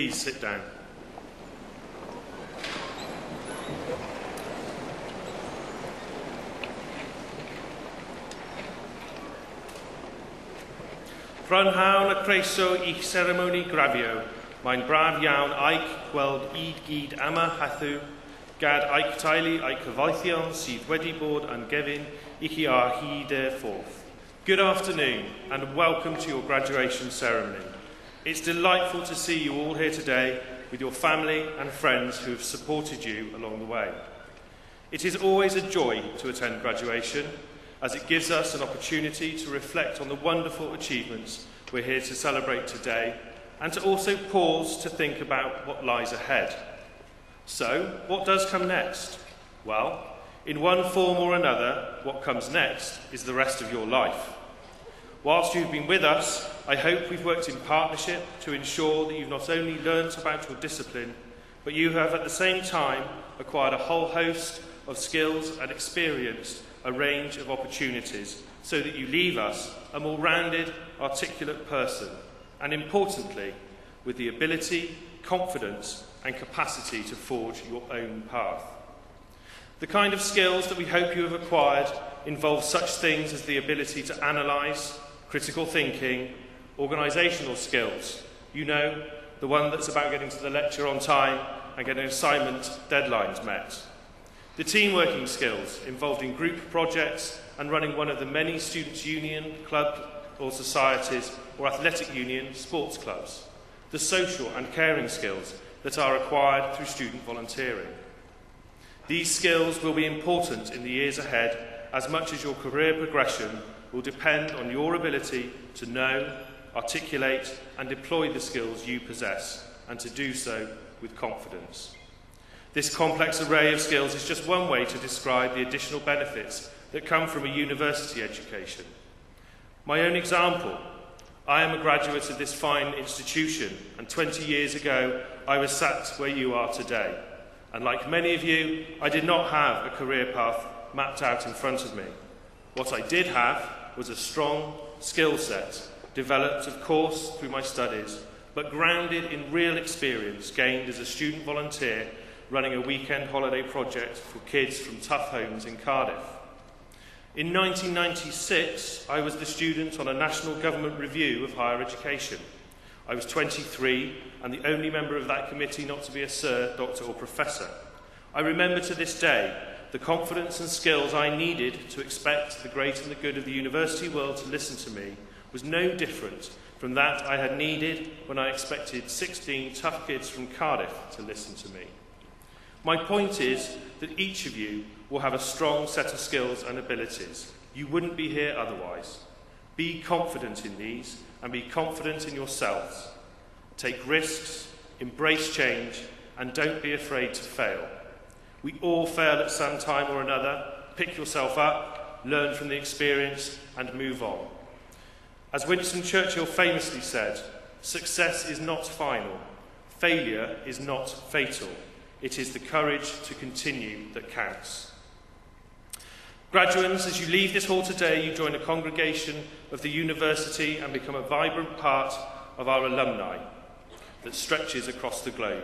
please sit down. Prynhawn y croeso i'ch seremoni grafio, mae'n braf iawn aic gweld gyd yma hathw, gad aic teulu a'i cyfoethion sydd wedi bod yn gefn i chi ar hyd e ffordd. Good afternoon and welcome to your graduation ceremony. It's delightful to see you all here today with your family and friends who have supported you along the way. It is always a joy to attend graduation, as it gives us an opportunity to reflect on the wonderful achievements we're here to celebrate today, and to also pause to think about what lies ahead. So, what does come next? Well, in one form or another, what comes next is the rest of your life. Whilst you've been with us, I hope we've worked in partnership to ensure that you've not only learnt about your discipline, but you have at the same time acquired a whole host of skills and experienced a range of opportunities so that you leave us a more rounded, articulate person, and importantly, with the ability, confidence and capacity to forge your own path. The kind of skills that we hope you have acquired involve such things as the ability to analyse, critical thinking, organisational skills. You know, the one that's about getting to the lecture on time and getting assignment deadlines met. The team-working skills involved in group projects and running one of the many students' union, club or societies or athletic union sports clubs. The social and caring skills that are acquired through student volunteering. These skills will be important in the years ahead, as much as your career progression will depend on your ability to know, articulate and deploy the skills you possess, and to do so with confidence. This complex array of skills is just one way to describe the additional benefits that come from a university education. My own example, I am a graduate of this fine institution, and 20 years ago I was sat where you are today. And like many of you, I did not have a career path mapped out in front of me. What I did have was a strong skill set, developed of course through my studies, but grounded in real experience gained as a student volunteer running a weekend holiday project for kids from tough homes in Cardiff. In 1996, I was the student on a national government review of higher education. I was 23 and the only member of that committee not to be a sir, doctor or professor. I remember to this day the confidence and skills I needed to expect the great and the good of the university world to listen to me was no different from that I had needed when I expected 16 tough kids from Cardiff to listen to me. My point is that each of you will have a strong set of skills and abilities. You wouldn't be here otherwise. Be confident in these and be confident in yourselves. Take risks, embrace change, and don't be afraid to fail. We all fail at some time or another. Pick yourself up, learn from the experience, and move on. As Winston Churchill famously said, success is not final. Failure is not fatal. It is the courage to continue that counts. Graduates, as you leave this hall today, you join a congregation of the university and become a vibrant part of our alumni that stretches across the globe.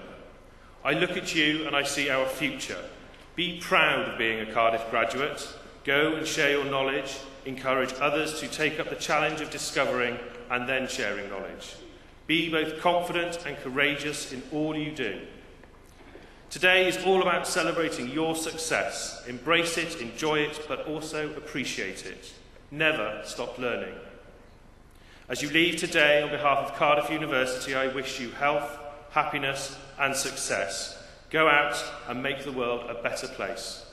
I look at you and I see our future. Be proud of being a Cardiff graduate. Go and share your knowledge. Encourage others to take up the challenge of discovering and then sharing knowledge. Be both confident and courageous in all you do. Today is all about celebrating your success. Embrace it, enjoy it, but also appreciate it. Never stop learning. As you leave today, on behalf of Cardiff University, I wish you health, happiness and success. Go out and make the world a better place.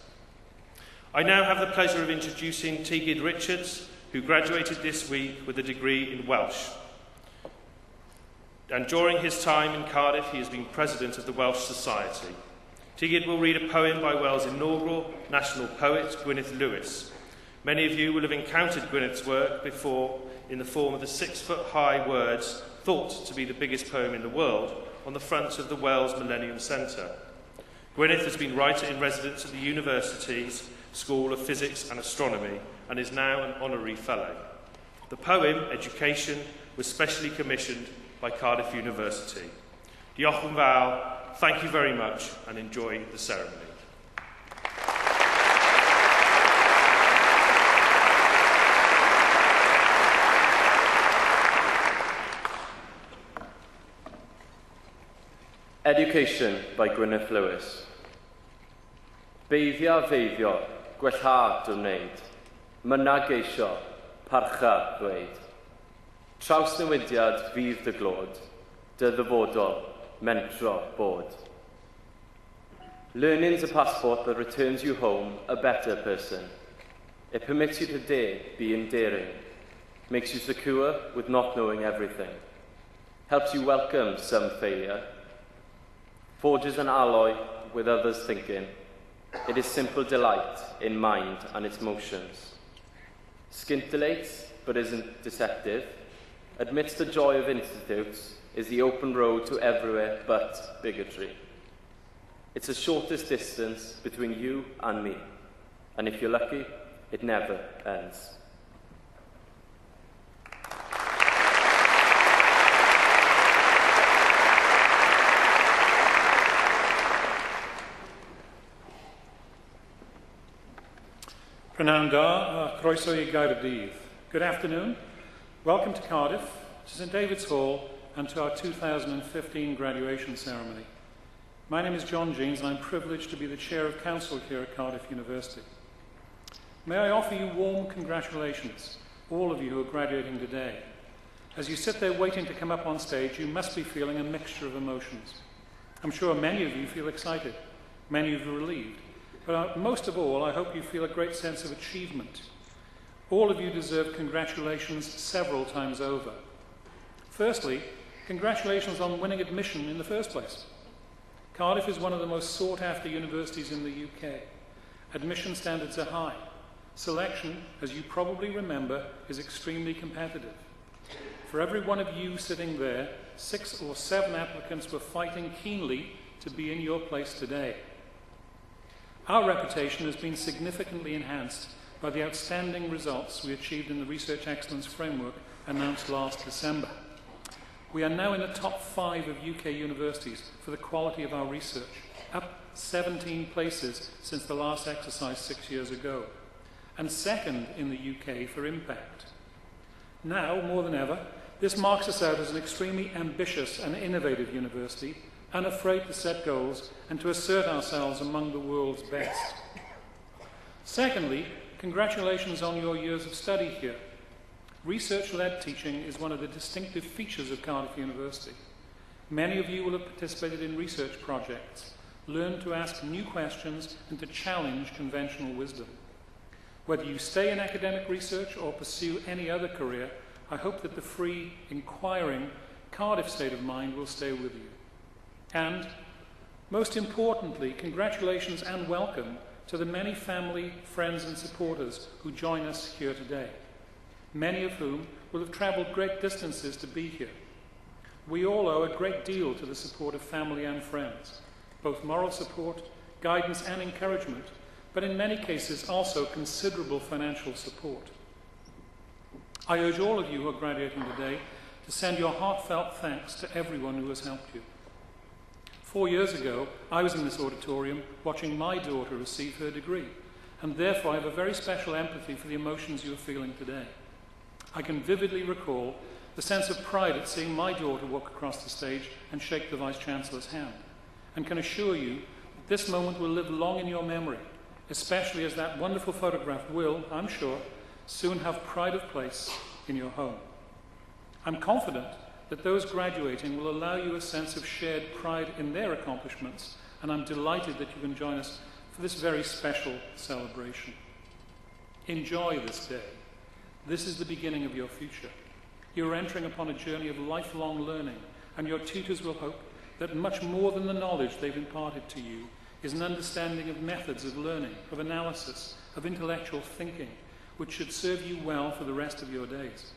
I now have the pleasure of introducing Tigid Richards, who graduated this week with a degree in Welsh. And during his time in Cardiff, he has been president of the Welsh Society. Tigid will read a poem by Wales' inaugural national poet, Gwyneth Lewis. Many of you will have encountered Gwyneth's work before in the form of the 6-foot-high words, thought to be the biggest poem in the world, on the front of the Wales Millennium Centre. Gwyneth has been writer-in-residence at the university's School of Physics and Astronomy and is now an honorary fellow. The poem, Education, was specially commissioned by Cardiff University. Diolch yn fawr, thank you very much, and enjoy the ceremony. Education by Gwyneth Lewis. Beiddia feiddio, gwellhad o wneud, myna geisio, parcha ddweud. Trawsnewidiad fydd dy glod, dy ddyfodol, mentro bod. Learning's a passport that returns you home a better person. It permits you to dare be endearing, makes you secure with not knowing everything, helps you welcome some failure, forges an alloy with others' thinking. It is simple delight in mind and its motions. Scintillates, but isn't deceptive. Admits the joy of institutes, is the open road to everywhere but bigotry. It's the shortest distance between you and me. And if you're lucky, it never ends. Prynawn da, croeso I Gaerdydd. Good afternoon. Welcome to Cardiff, to St David's Hall, and to our 2015 graduation ceremony. My name is John Jeans, and I'm privileged to be the Chair of Council here at Cardiff University. May I offer you warm congratulations, all of you who are graduating today. As you sit there waiting to come up on stage, you must be feeling a mixture of emotions. I'm sure many of you feel excited, many of you relieved. But most of all, I hope you feel a great sense of achievement. All of you deserve congratulations several times over. Firstly, congratulations on winning admission in the first place. Cardiff is one of the most sought-after universities in the UK. Admission standards are high. Selection, as you probably remember, is extremely competitive. For every one of you sitting there, 6 or 7 applicants were fighting keenly to be in your place today. Our reputation has been significantly enhanced by the outstanding results we achieved in the Research Excellence Framework announced last December. We are now in the top 5 of UK universities for the quality of our research, up 17 places since the last exercise 6 years ago, and second in the UK for impact. Now, more than ever, this marks us out as an extremely ambitious and innovative university, unafraid to set goals and to assert ourselves among the world's best. Secondly, congratulations on your years of study here. Research-led teaching is one of the distinctive features of Cardiff University. Many of you will have participated in research projects, learned to ask new questions and to challenge conventional wisdom. Whether you stay in academic research or pursue any other career, I hope that the free, inquiring Cardiff state of mind will stay with you. And, most importantly, congratulations and welcome to the many family, friends and supporters who join us here today, many of whom will have travelled great distances to be here. We all owe a great deal to the support of family and friends, both moral support, guidance and encouragement, but in many cases also considerable financial support. I urge all of you who are graduating today to send your heartfelt thanks to everyone who has helped you. 4 years ago, I was in this auditorium watching my daughter receive her degree, and therefore I have a very special empathy for the emotions you are feeling today. I can vividly recall the sense of pride at seeing my daughter walk across the stage and shake the Vice-Chancellor's hand, and can assure you that this moment will live long in your memory, especially as that wonderful photograph will, I'm sure, soon have pride of place in your home. I'm confident that those graduating will allow you a sense of shared pride in their accomplishments, and I'm delighted that you can join us for this very special celebration. Enjoy this day. This is the beginning of your future. You're entering upon a journey of lifelong learning, and your tutors will hope that much more than the knowledge they've imparted to you is an understanding of methods of learning, of analysis, of intellectual thinking, which should serve you well for the rest of your days.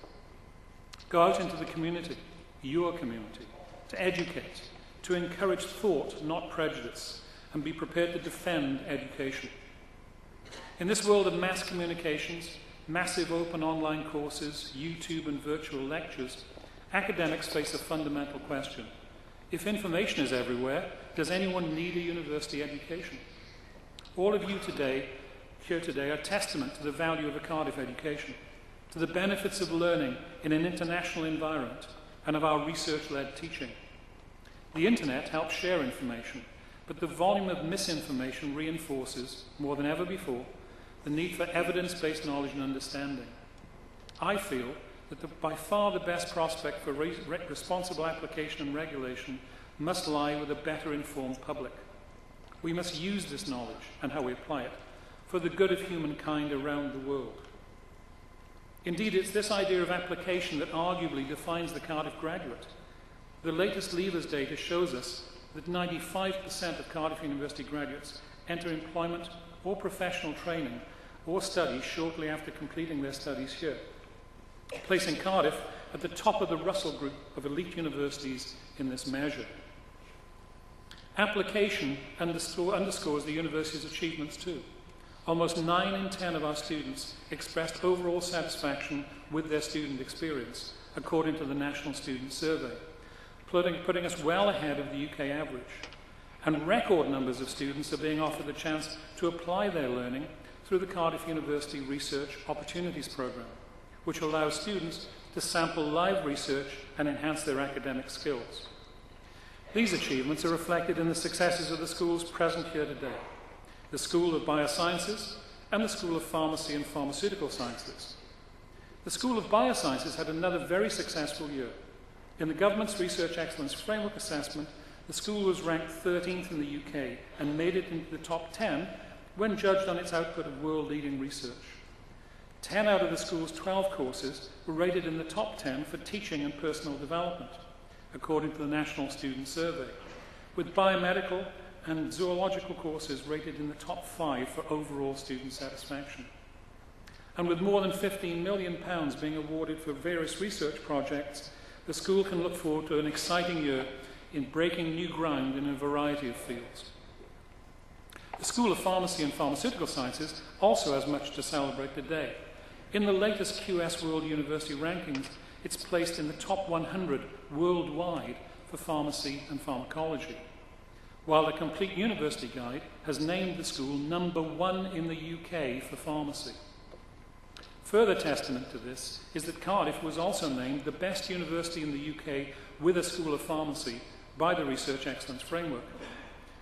Go out into the community, your community, to educate, to encourage thought, not prejudice, and be prepared to defend education. In this world of mass communications, massive open online courses, YouTube and virtual lectures, academics face a fundamental question. If information is everywhere, does anyone need a university education? All of you here today are testament to the value of a Cardiff education, to the benefits of learning in an international environment, and of our research-led teaching. The internet helps share information, but the volume of misinformation reinforces, more than ever before, the need for evidence-based knowledge and understanding. I feel that by far the best prospect for responsible application and regulation must lie with a better informed public. We must use this knowledge, and how we apply it, for the good of humankind around the world. Indeed, it's this idea of application that arguably defines the Cardiff graduate. The latest Levers data shows us that 95% of Cardiff University graduates enter employment or professional training or study shortly after completing their studies here, placing Cardiff at the top of the Russell Group of elite universities in this measure. Application underscores the university's achievements too. Almost 9 in 10 of our students expressed overall satisfaction with their student experience, according to the National Student Survey, putting us well ahead of the UK average. And record numbers of students are being offered the chance to apply their learning through the Cardiff University Research Opportunities Programme, which allows students to sample live research and enhance their academic skills. These achievements are reflected in the successes of the schools present here today: the School of Biosciences and the School of Pharmacy and Pharmaceutical Sciences. The School of Biosciences had another very successful year. In the government's Research Excellence Framework Assessment, the school was ranked 13th in the UK and made it into the top 10 when judged on its output of world-leading research. 10 out of the school's 12 courses were rated in the top 10 for teaching and personal development, according to the National Student Survey, with biomedical and zoological courses rated in the top 5 for overall student satisfaction. And with more than £15 million being awarded for various research projects, the school can look forward to an exciting year in breaking new ground in a variety of fields. The School of Pharmacy and Pharmaceutical Sciences also has much to celebrate today. In the latest QS World University rankings, it's placed in the top 100 worldwide for pharmacy and pharmacology, while the Complete University Guide has named the school number 1 in the UK for pharmacy. Further testament to this is that Cardiff was also named the best university in the UK with a School of Pharmacy by the Research Excellence Framework.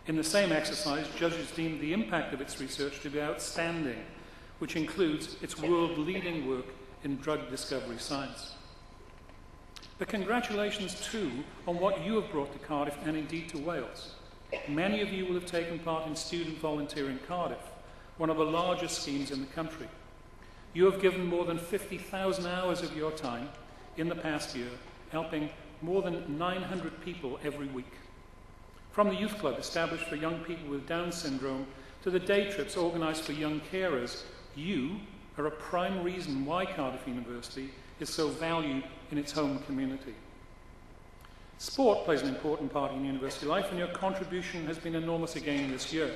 In the same exercise, judges deemed the impact of its research to be outstanding, which includes its world-leading work in drug discovery science. But congratulations too on what you have brought to Cardiff and indeed to Wales. Many of you will have taken part in Student Volunteering Cardiff, one of the largest schemes in the country. You have given more than 50,000 hours of your time in the past year, helping more than 900 people every week. From the youth club established for young people with Down syndrome to the day trips organised for young carers, you are a prime reason why Cardiff University is so valued in its home community. Sport plays an important part in university life, and your contribution has been enormous again this year.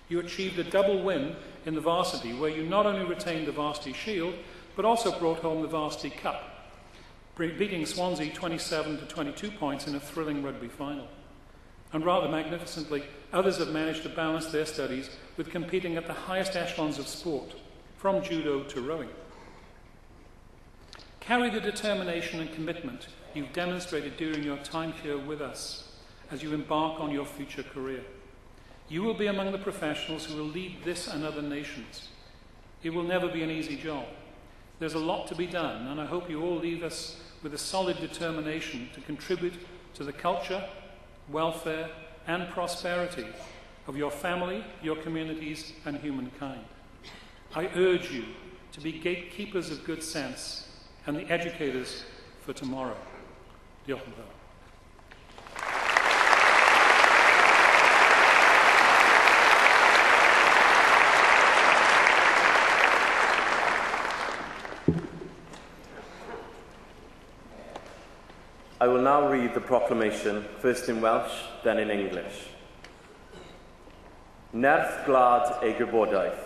You achieved a double win in the varsity, where you not only retained the varsity shield, but also brought home the varsity cup, beating Swansea 27 to 22 points in a thrilling rugby final. And rather magnificently, others have managed to balance their studies with competing at the highest echelons of sport, from judo to rowing. Carry the determination and commitment you've demonstrated during your time here with us as you embark on your future career. You will be among the professionals who will lead this and other nations. It will never be an easy job. There's a lot to be done, and I hope you all leave us with a solid determination to contribute to the culture, welfare, and prosperity of your family, your communities, and humankind. I urge you to be gatekeepers of good sense and the educators for tomorrow. Diolch yn fawr. I will now read the proclamation, first in Welsh, then in English. Nerth glad ei gwybodaeth.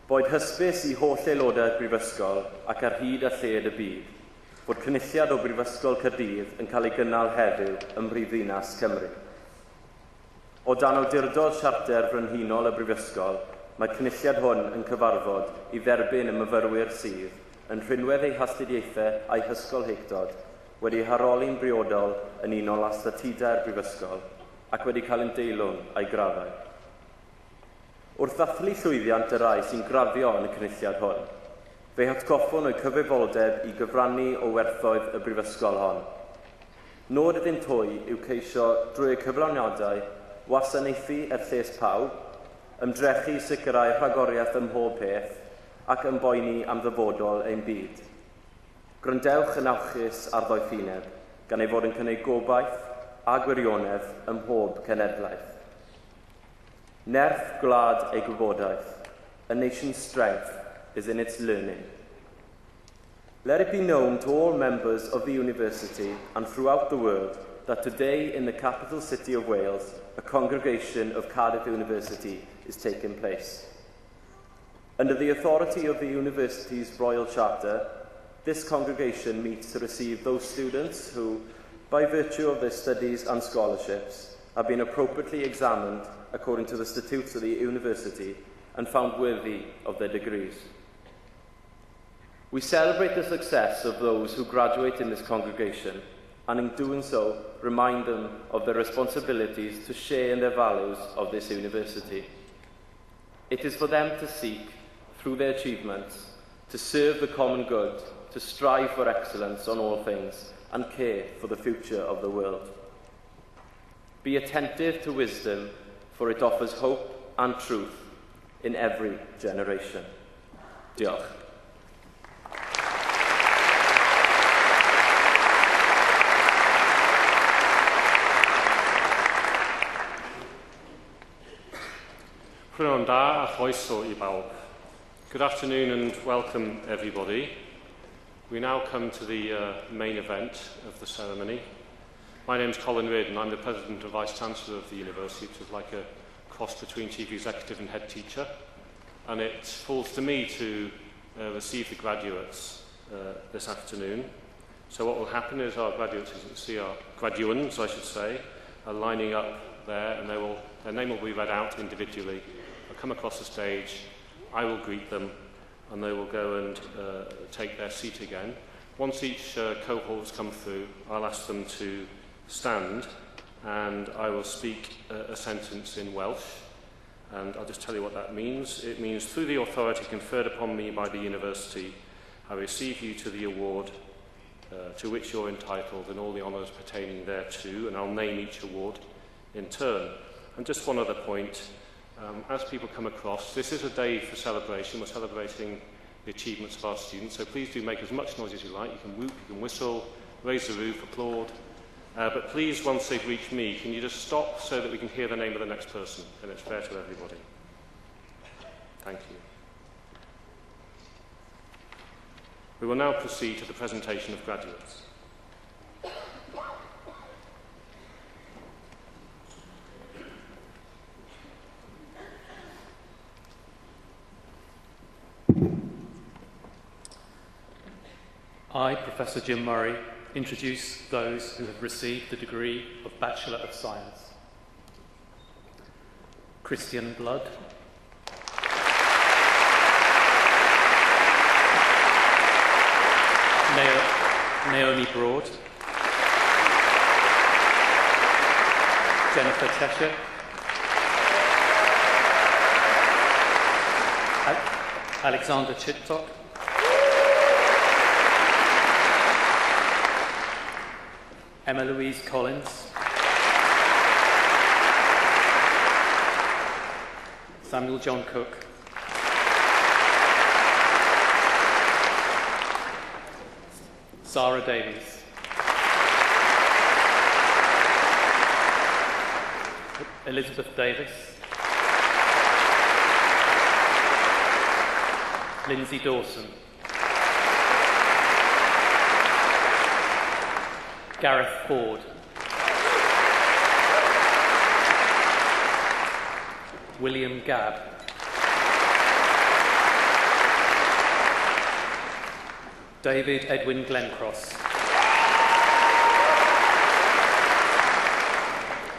Boed hysbys I holl aelodau'r brifysgol ac ar hyd a lled y byd, fod cynulliad o Brifysgol Cardiff yn cael ei gynnal heddiw ym Mhrifddinas Cymru. O dan awdurdod siarter frenhinol y Brifysgol, mae cynulliad hwn yn cyfarfod i dderbyn y myfyrwyr sydd yn rhinwedd eu hastudiaethau a'i hysgolheictod wedi haroli'n briodol yn unol â statudau'r Brifysgol ac wedi cael yn deilwng a'i graddau. Wrth ddathlu llwyddiant y rai sy'n graddio yn y cynulliad hwn, fe hatgoffwn o'i cyfrifoldeb i gyfrannu o werthoedd y Brifysgol hon. Nod ydyn twy yw ceisio drwy y cyflawniadau wasanaethu lles pawb, ymdrechu sicrhau rhagoriaeth ym mhob peth ac ymboeni am ddyfodol ein byd. Gryndewch yn awchus ar ddoethineb gan ei fod yn cynnig gobaith a gwirionedd ym mhob cenedlaeth. Nerth gwlad ei gwybodaeth, a nation's strength is in its learning. Let it be known to all members of the university and throughout the world that today in the capital city of Wales, a congregation of Cardiff University is taking place. Under the authority of the university's Royal Charter, this congregation meets to receive those students who, by virtue of their studies and scholarships, have been appropriately examined according to the statutes of the university and found worthy of their degrees. We celebrate the success of those who graduate in this congregation and in doing so remind them of their responsibilities to share in the values of this university. It is for them to seek, through their achievements, to serve the common good, to strive for excellence on all things and care for the future of the world. Be attentive to wisdom, for it offers hope and truth in every generation. Diolch. Prynawn da a chroeso I bawb. Good afternoon and welcome everybody. We now come to the main event of the ceremony. My name is Colin Reid and I'm the President and Vice Chancellor of the University, which is like a cross between Chief Executive and Head Teacher. And it falls to me to receive the graduates this afternoon. So what will happen is our graduates, as you can see, our graduands, I should say, are lining up there and their name will be read out individually. They'll come across the stage, I will greet them, and they will go and take their seat again. Once each cohort has come through, I'll ask them to stand, and I will speak a sentence in Welsh, and I'll just tell you what that means. It means, through the authority conferred upon me by the university, I receive you to the award to which you're entitled and all the honours pertaining thereto, and I'll name each award in turn. And just one other point, as people come across, this is a day for celebration. We're celebrating the achievements of our students, so please do make as much noise as you like. You can whoop, you can whistle, raise the roof, applaud. But please, once they've reached me, can you just stop so that we can hear the name of the next person, and it's fair to everybody. Thank you. We will now proceed to the presentation of graduates. I, Professor Jim Murray, introduce those who have received the degree of Bachelor of Science. Christian Blood. Naomi Broad. Jennifer Tesher. Alexander Chittok. Emma Louise Collins. Samuel John Cook. Sarah Davies. Elizabeth Davis. Lindsay Dawson. Gareth Ford. William Gabb. David Edwin Glencross.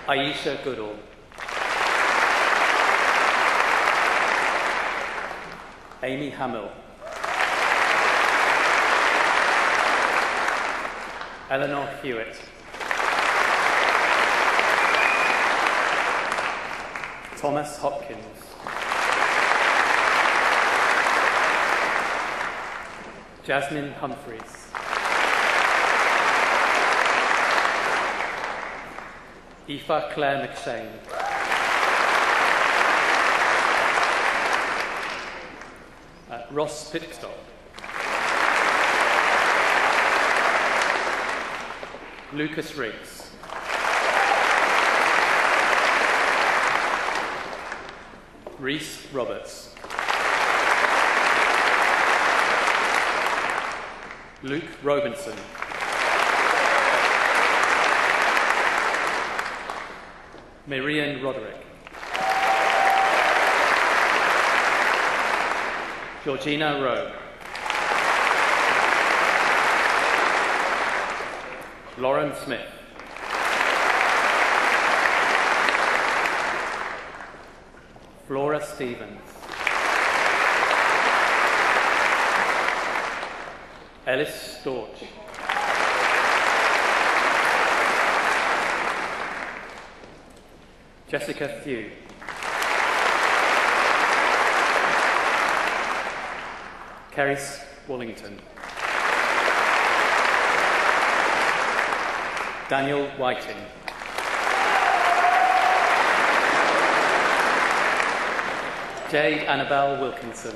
Aisha Goodall. Amy Hamill. Eleanor Hewitt. Thomas Hopkins. Jasmine Humphreys. Aoife Claire McShane. Ross Pitstop. Lucas Riggs. Reese Roberts. Luke Robinson. Marian Roderick. Georgina Rowe. Lauren Smith. Flora Stevens. Ellis Storch. Jessica Thew. Kerry Wallington. Daniel Whiting. Jade Annabelle Wilkinson.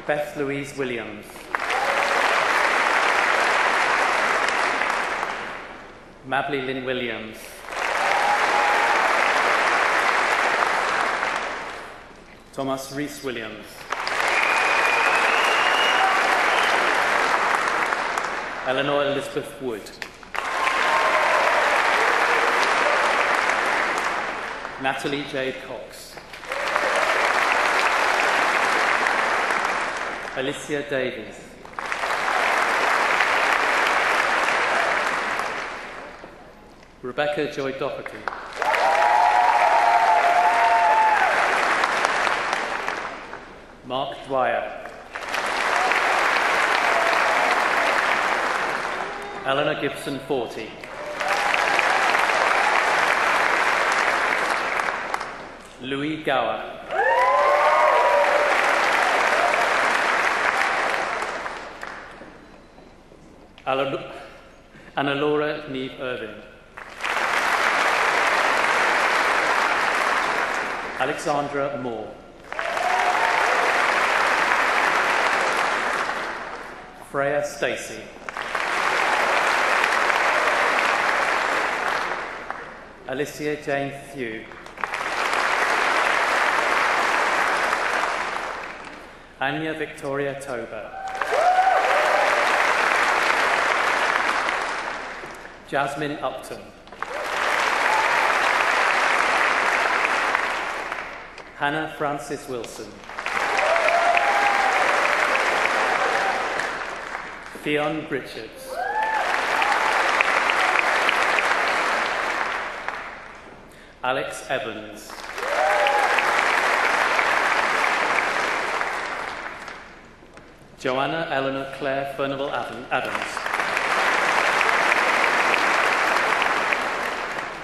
Beth Louise Williams. Mabley Lynn Williams. Thomas Rees Williams. Eleanor Elizabeth Wood. Natalie Jade Cox. Alicia Davies. Rebecca Joy Doherty. Mark Dwyer. Eleanor Gibson Forty. Louis Gower. Anna Laura Neve Irving. Alexandra Moore. Freya Stacey. Alicia Jane Thew. Anya Victoria Tober. Jasmine Upton. Hannah Francis Wilson. Fionn Richards. Alex Evans. Joanna Eleanor Claire Furnival Adams.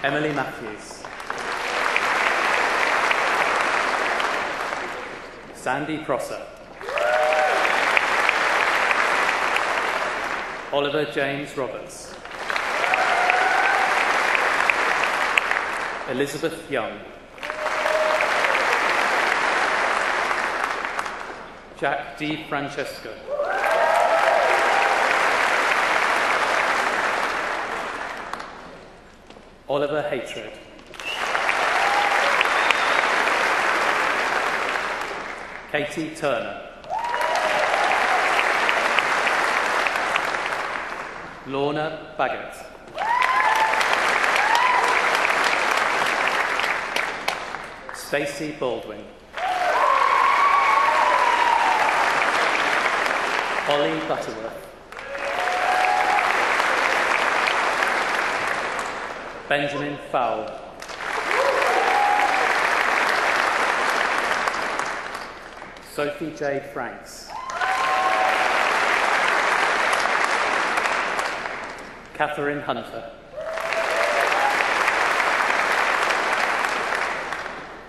Emily Matthews. Sandy Prosser. Oliver James Roberts. Elizabeth Young. Jack D. Francesco. Oliver Hatred. Katie Turner. Lorna Baggett. Stacey Baldwin. Holly Butterworth. Benjamin Fowle. Sophie J. Franks. Catherine Hunter.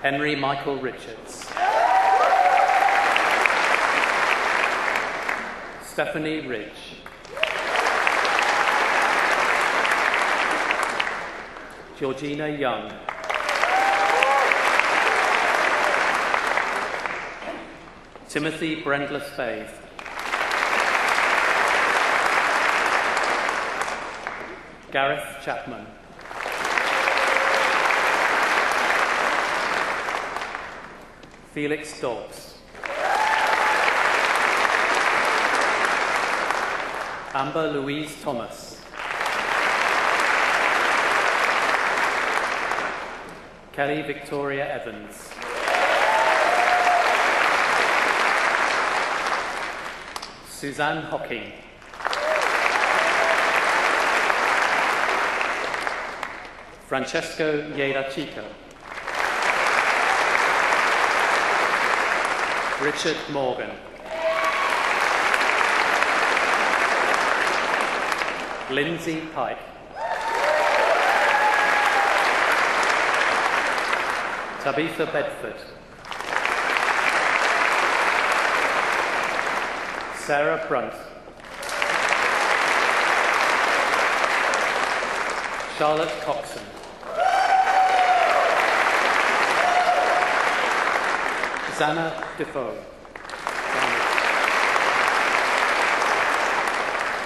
Henry Michael Richards. Stephanie Ridge. Georgina Young. Timothy Brendler Spade. Gareth Chapman. Felix Dobbs. Amber Louise Thomas. Kelly Victoria Evans. Suzanne Hocking. Francesco Chico. Richard Morgan. Lindsay Pike. Tabitha Bedford. Sarah Brunt. Charlotte Coxon. Zana Defoe.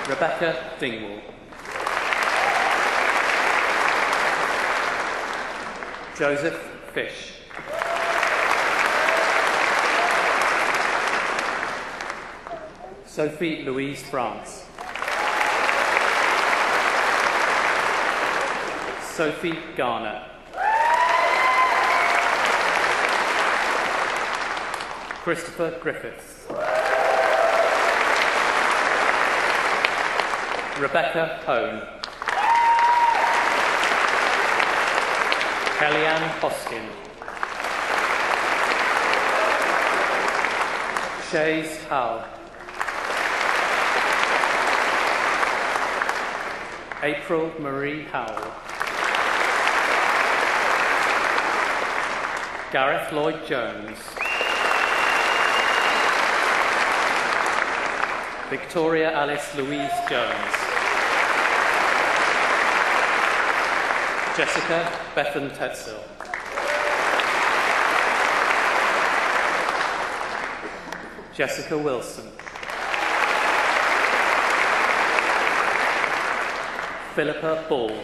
Rebecca Dingwall. Joseph Fish. Sophie Louise France. Sophie Garner. Christopher Griffiths. Rebecca Hone. Kellyanne Hoskin. Shays Howell. April Marie Howell. Gareth Lloyd Jones. Victoria Alice Louise Jones. Jessica Bethan Tetzel. Jessica Wilson. Philippa Ball.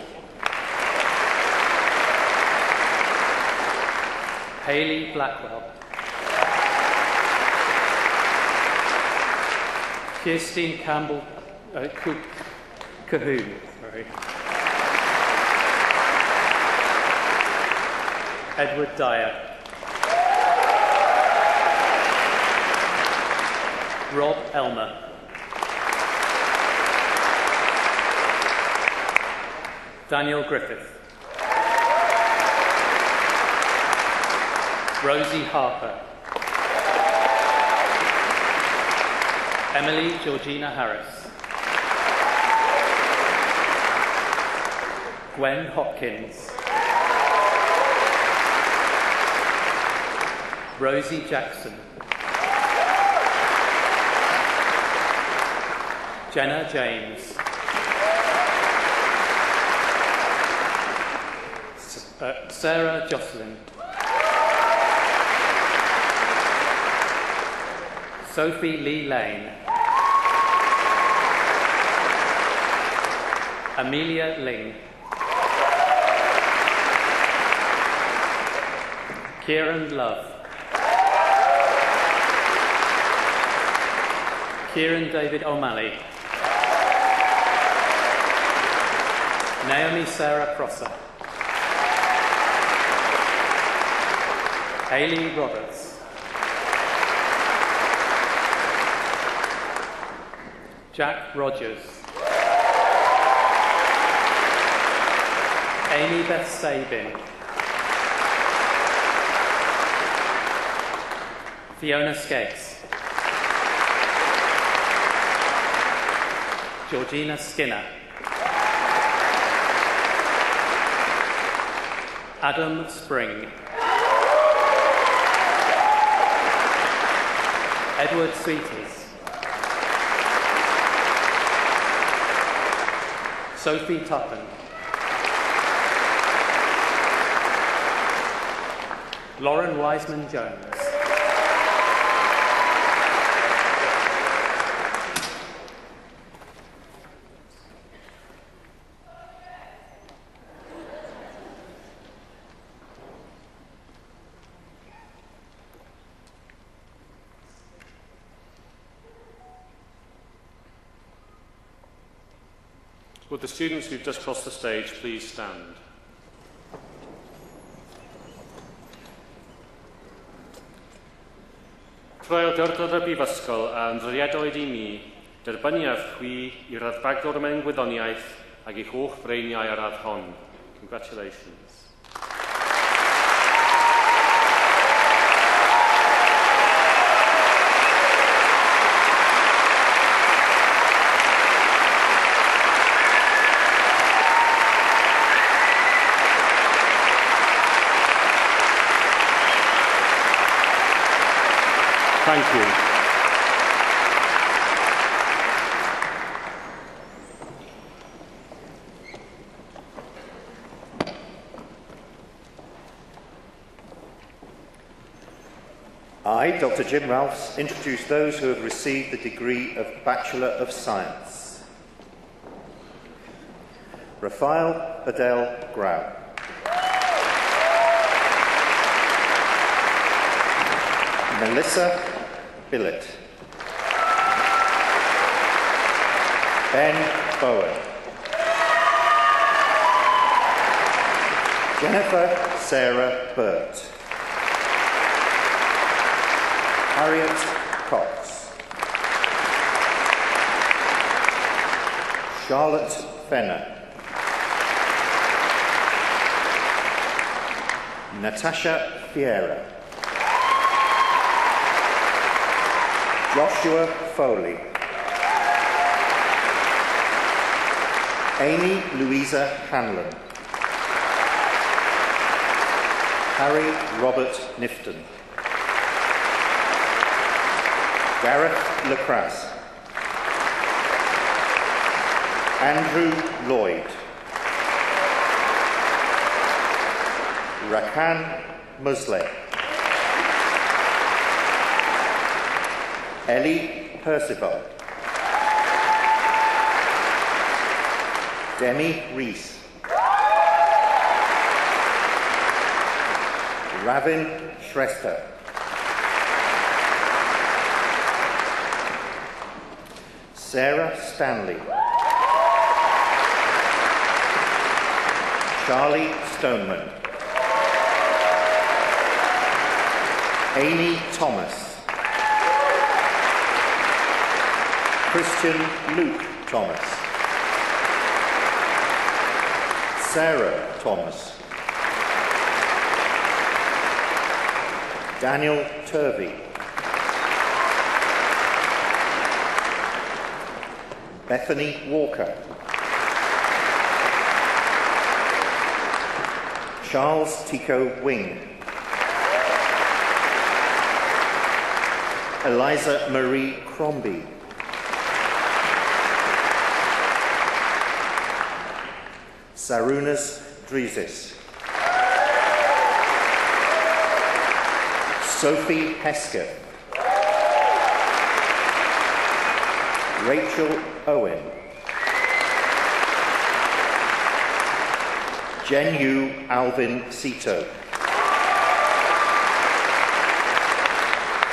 Hayley Blackwell. Kirstine Campbell Cahoon. Sorry. Edward Dyer. Rob Elmer. Daniel Griffith. Rosie Harper. Emily Georgina Harris. Gwen Hopkins. Rosie Jackson. Jenna James. Sarah Jocelyn. Sophie Lee Lane. Amelia Ling. Kieran Love. Kieran David O'Malley. Naomi Sarah Prosser. Hayley Roberts. Jack Rogers. Amy Beth Sabin. Fiona Skeggs. Georgina Skinner. Adam Spring. Edward Sweeters. Sophie Tuppen. Lauren Wiseman-Jones. Would the students who've just crossed the stage please stand? Trwy awdurdod y Brifysgol a ymdryddiadwyd I mi, derbyniaf chwi I raddfagwr mewn gwyddoniaeth ac I holl freiniau ar radd hon. Congratulations. Thank you. I, Dr. Jim Ralphs, introduce those who have received the degree of Bachelor of Science. Raphael Adele Grau. Melissa Billett. Ben Bowen. Jennifer Sarah Burt. Harriet Cox. Charlotte Fenner. Natasha Fiera. Joshua Foley. Amy Louisa Hanlon. Harry Robert Nifton. Gareth Lacrasse. Andrew Lloyd. Rakan Musleh. Ellie Percival. Demi Rees. Ravin Shrestha. Sarah Stanley. Charlie Stoneman. Amy Thomas. Christian Luke Thomas. Sarah Thomas. Daniel Turvey. Bethany Walker. Charles Tico Wing. Eliza Marie Crombie. Sarunas Drizis. Sophie Hesketh. Rachel Owen. Jen-Yu Alvin Sito.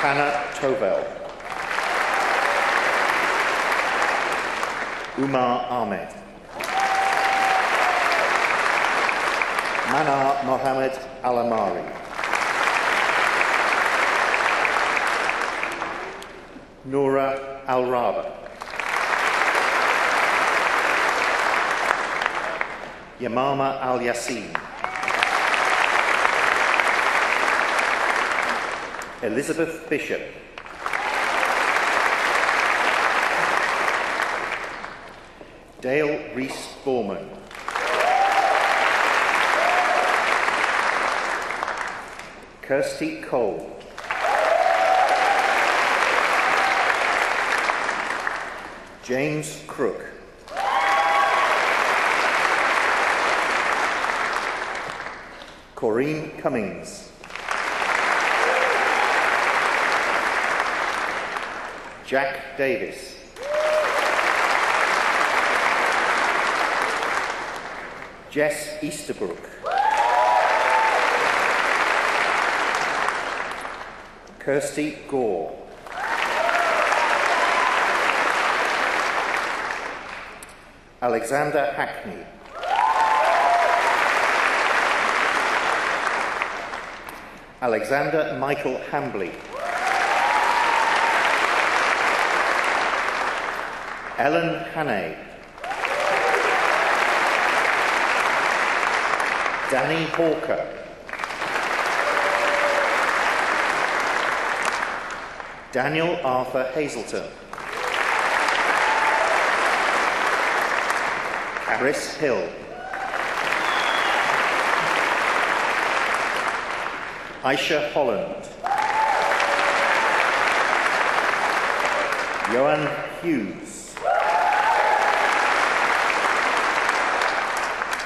Hannah Tovel. Umar Ahmed. Manar Mohammed Alamari. Noura Al-Raba. Yamama Al-Yassin. Elizabeth Bishop. Dale Rees-Borman. Kirsty Cole. James Crook. Corinne Cummings. Jack Davis. Jess Easterbrook. Kirsty Gore. Alexander Hackney. Alexander Michael Hambley. Ellen Hannay. Danny Hawker. Daniel Arthur Hazelton. Harris Hill. Aisha Holland. Johan Hughes.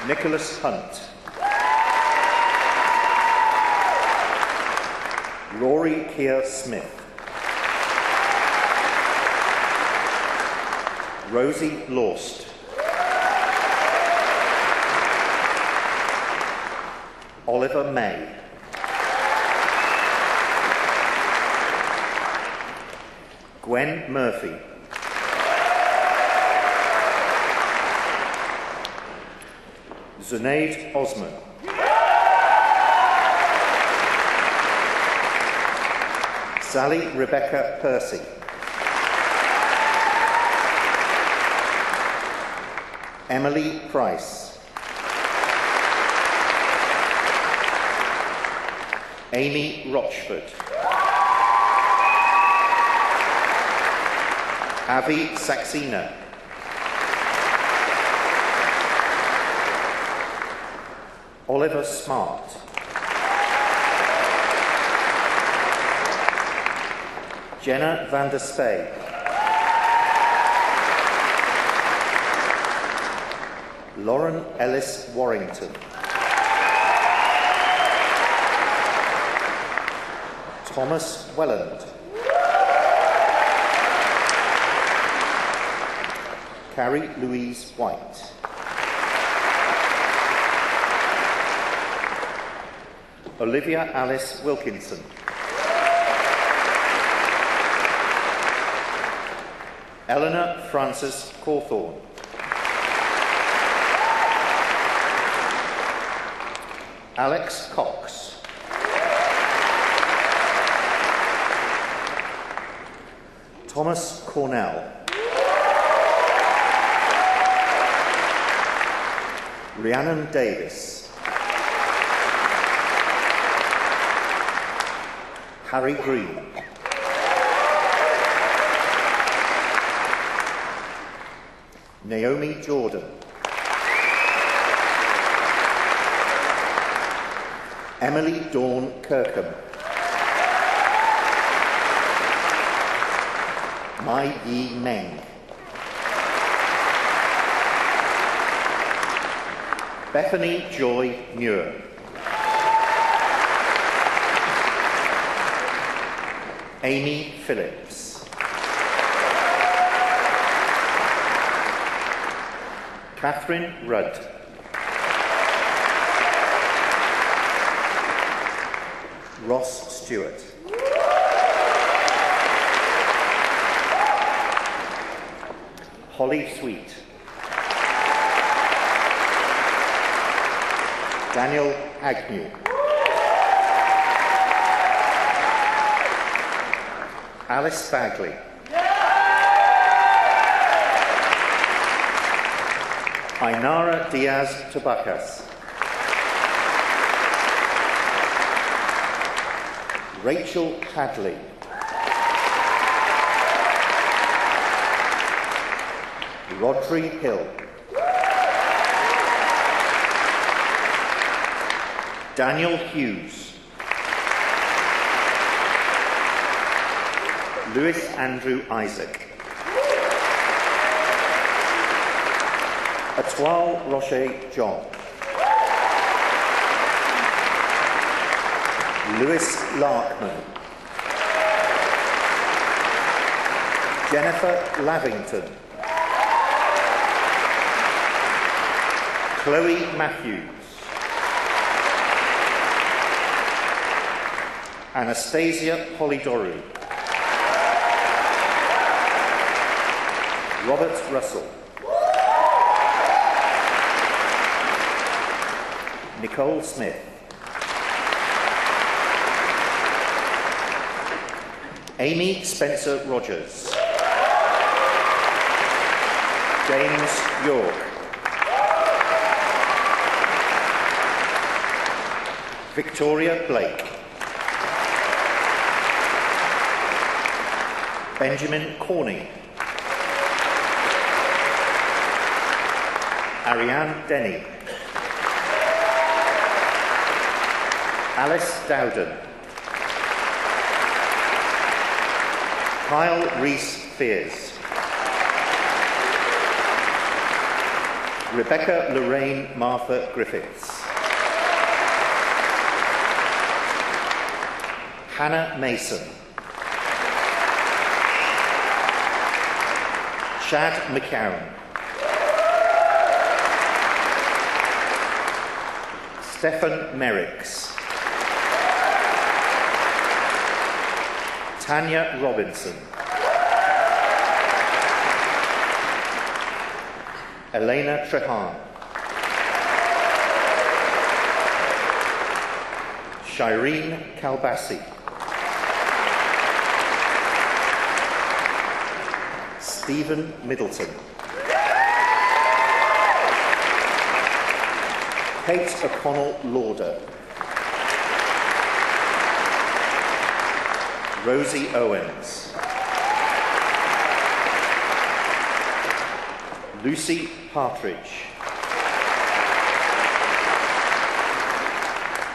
Nicholas Hunt. Rory Keir Smith. Rosie Lorst. Oliver May. Gwen Murphy. Zunaid Osman. Sally Rebecca Percy. Emily Price. Amy Rochford. Avi Saxena. Oliver Smart. Jenna van der Spey. Lauren Ellis Warrington. Thomas Welland. Carrie Louise White. Olivia Alice Wilkinson. Eleanor Frances Cawthorne. Alex Cox. Thomas Cornell. Rhiannon Davis. Harry Green. Naomi Jordan. Emily Dawn Kirkham. Mai Yi Meng. Bethany Joy Muir. Amy Phillips. Catherine Rudd. Ross Stewart. Holly Sweet. Daniel Agnew. Alice Bagley. Ainara Diaz Tabacas. Rachel Hadley. Rodri Hill. Daniel Hughes. Lewis Andrew Isaac. Etoile Rocher John. Lewis Larkman. Jennifer Lavington. Chloe Matthews. Anastasia Polidorou. Robert Russell. Nicole Smith. Amy Spencer Rogers. James York. Victoria Blake. Benjamin Corning. Ariane Denny. Alice Dowden. Kyle Rees-Fears. Rebecca Lorraine Martha Griffiths. Hannah Mason. Shad McCown. Stephen Merricks. Tanya Robinson. Elena Trehan. Shireen Kalbasi. Stephen Middleton. Kate O'Connell Lauder. Rosie Owens. Lucy Partridge.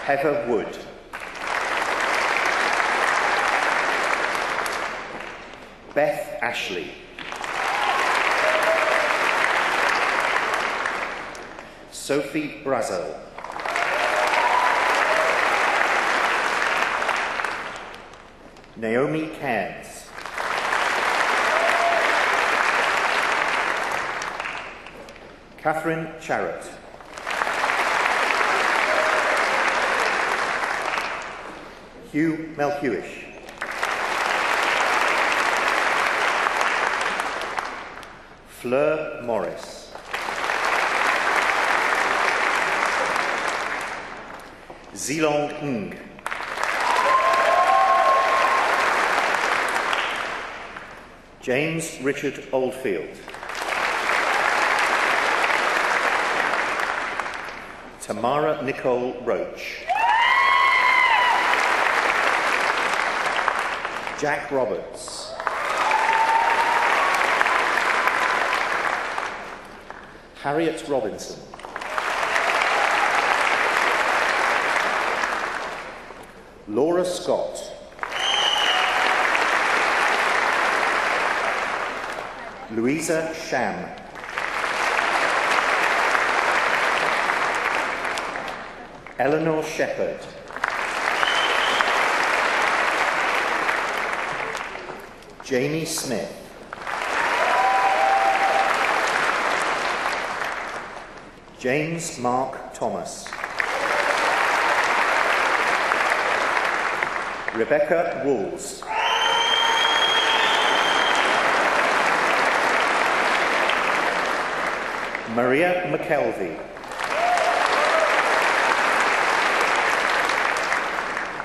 Heather Wood. Beth Ashley. Sophie Brazel. Naomi Cairns. Catherine Charrett. Hugh Melhuish. Fleur Morris. Zilong Ng. James Richard Oldfield. Tamara Nicole Roach. Jack Roberts. Harriet Robinson. Laura Scott. Louisa Sham. Eleanor Shepherd. Jamie Smith. James Mark Thomas. Rebecca Wools. Maria McKelvey.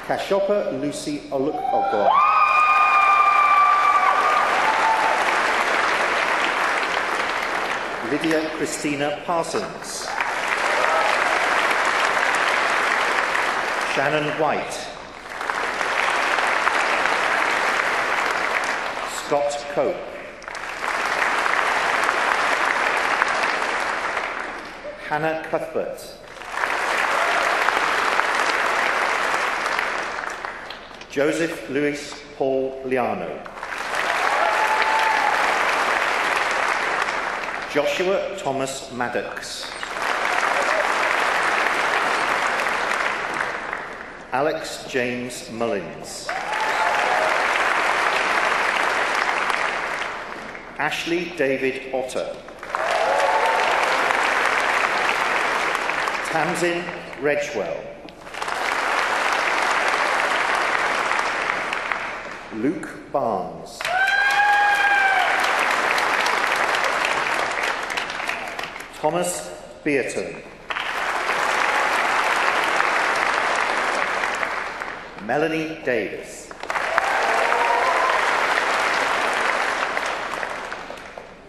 Kashopa Lucy Olukogor. Lydia Christina Parsons. Shannon White. Scott Cope. Hannah Cuthbert. Joseph Louis Paul Liano. Joshua Thomas Maddox. Alex James Mullins. Ashley David Otter. Tamsin Redgewell. Luke Barnes. Thomas Beaton. Melanie Davis.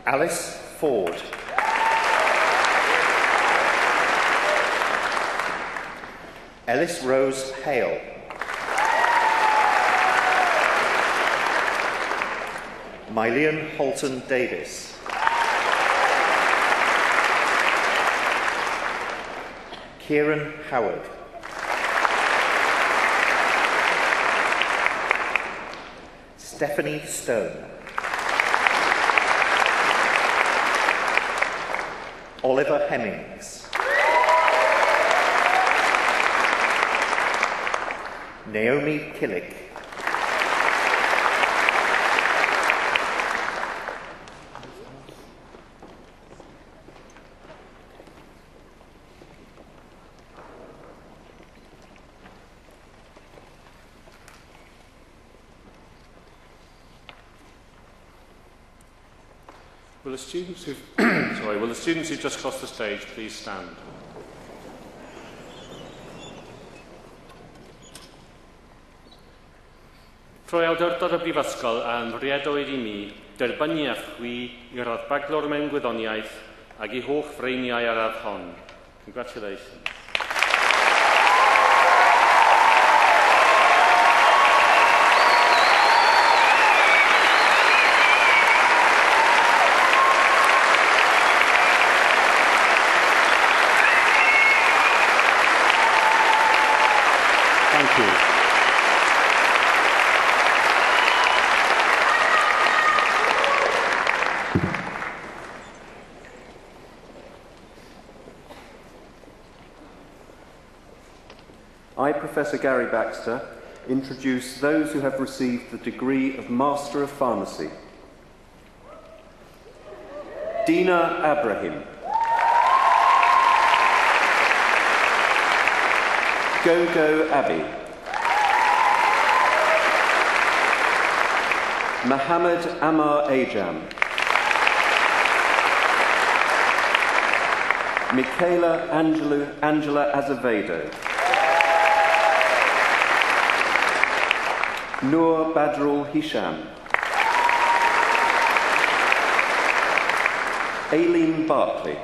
Alice Ford. Ellis Rose Hale. Myleon Holton Davis. Kieran Howard. Stephanie Stone. Oliver Hemmings. Naomi Killick. Will the students who've will the students who've just crossed the stage please stand? Rhoi awdurdod y Brifysgol a'n mhriadwyd I mi derbynnu a chwi I raddbaglwr mewn gwyddoniaeth ac I holl freiniau ar radd hon. Congratulations. Thank you. I, Professor Gary Baxter, introduce those who have received the degree of Master of Pharmacy. Dina Abrahim. Gogo Abbey. Mohammed Ammar Ajam. Michaela Angela Azevedo. Noor Badrul Hisham. Aileen Barclay.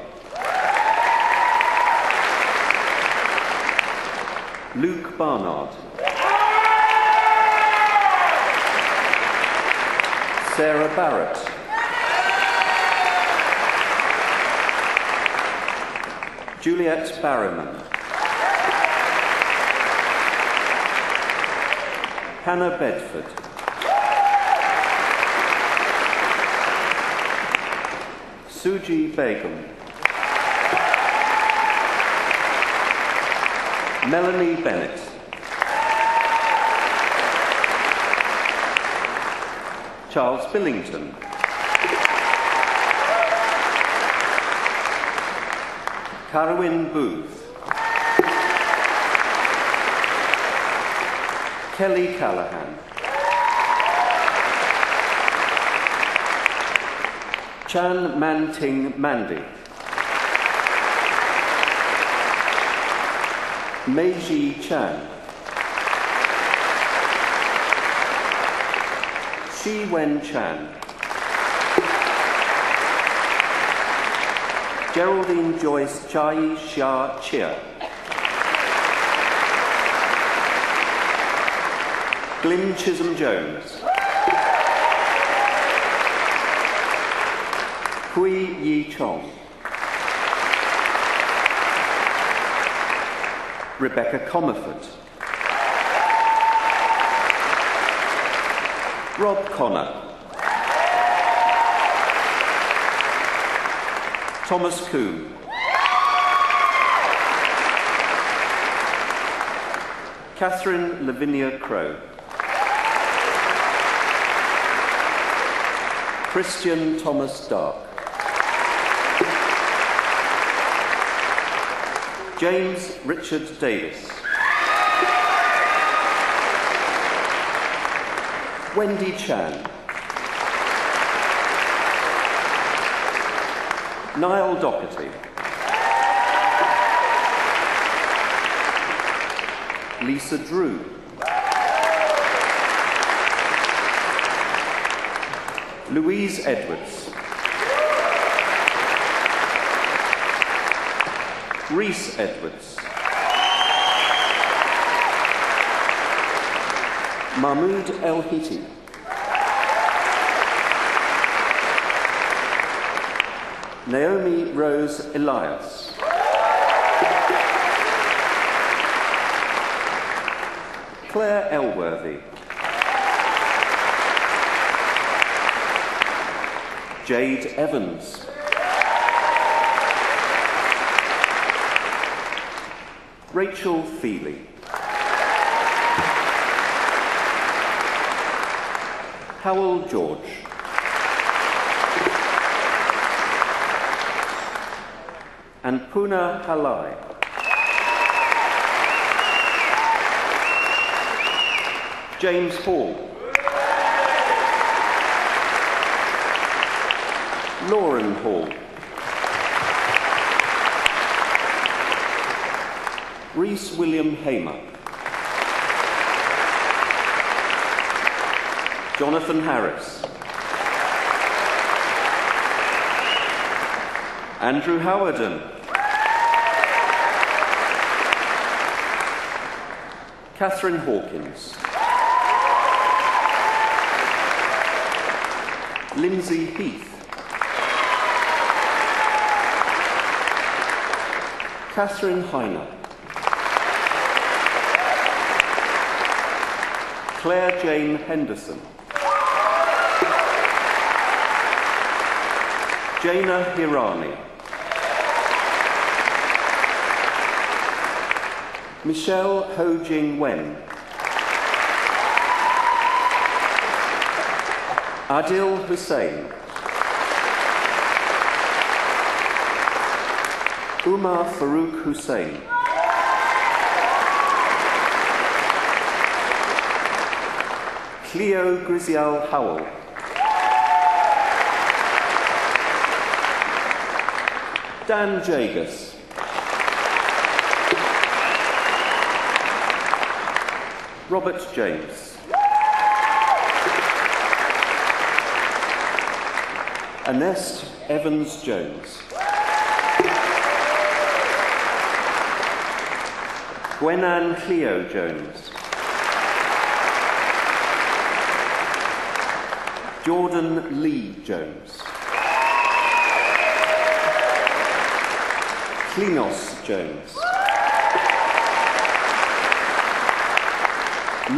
Luke Barnard. Sarah Barrett. Juliet Barrowman. Hannah Bedford. Suji Begum. Melanie Bennett. Charles Billington. Carwyn Booth. Kelly Callahan. Chan Manting Mandy. Meiji Chan. Shi Wen Chan. Geraldine Joyce Chai Shah Chia. Glyn Chisholm Jones. Hui Yi Chong. Rebecca Comerford. Rob Connor. Thomas Coombe. Catherine Lavinia Crow. Christian Thomas Dark. James Richard Davis. Wendy Chan. Niall Doherty. Lisa Drew. Louise Edwards. Rhys Edwards. Mahmoud El Hiti. Naomi Rose Elias. Claire Elworthy. Jade Evans. Rachel Feely. Howell George. And Puna Halai. James Hall. Lauren Hall. Rhys William Hamer. Jonathan Harris. Andrew Howarden. Catherine Hawkins. Lindsay Heath. Catherine Heiner. Claire Jane Henderson. Jaina Hirani. Michelle Ho Jing Wen. Adil Hussain. Umar Farouk Hussain. Cleo Grizial Howell. Dan Jagus. Robert James. Ernest Evans Jones. Gwenan Cleo Jones. Jordan Lee Jones. Klinos Jones.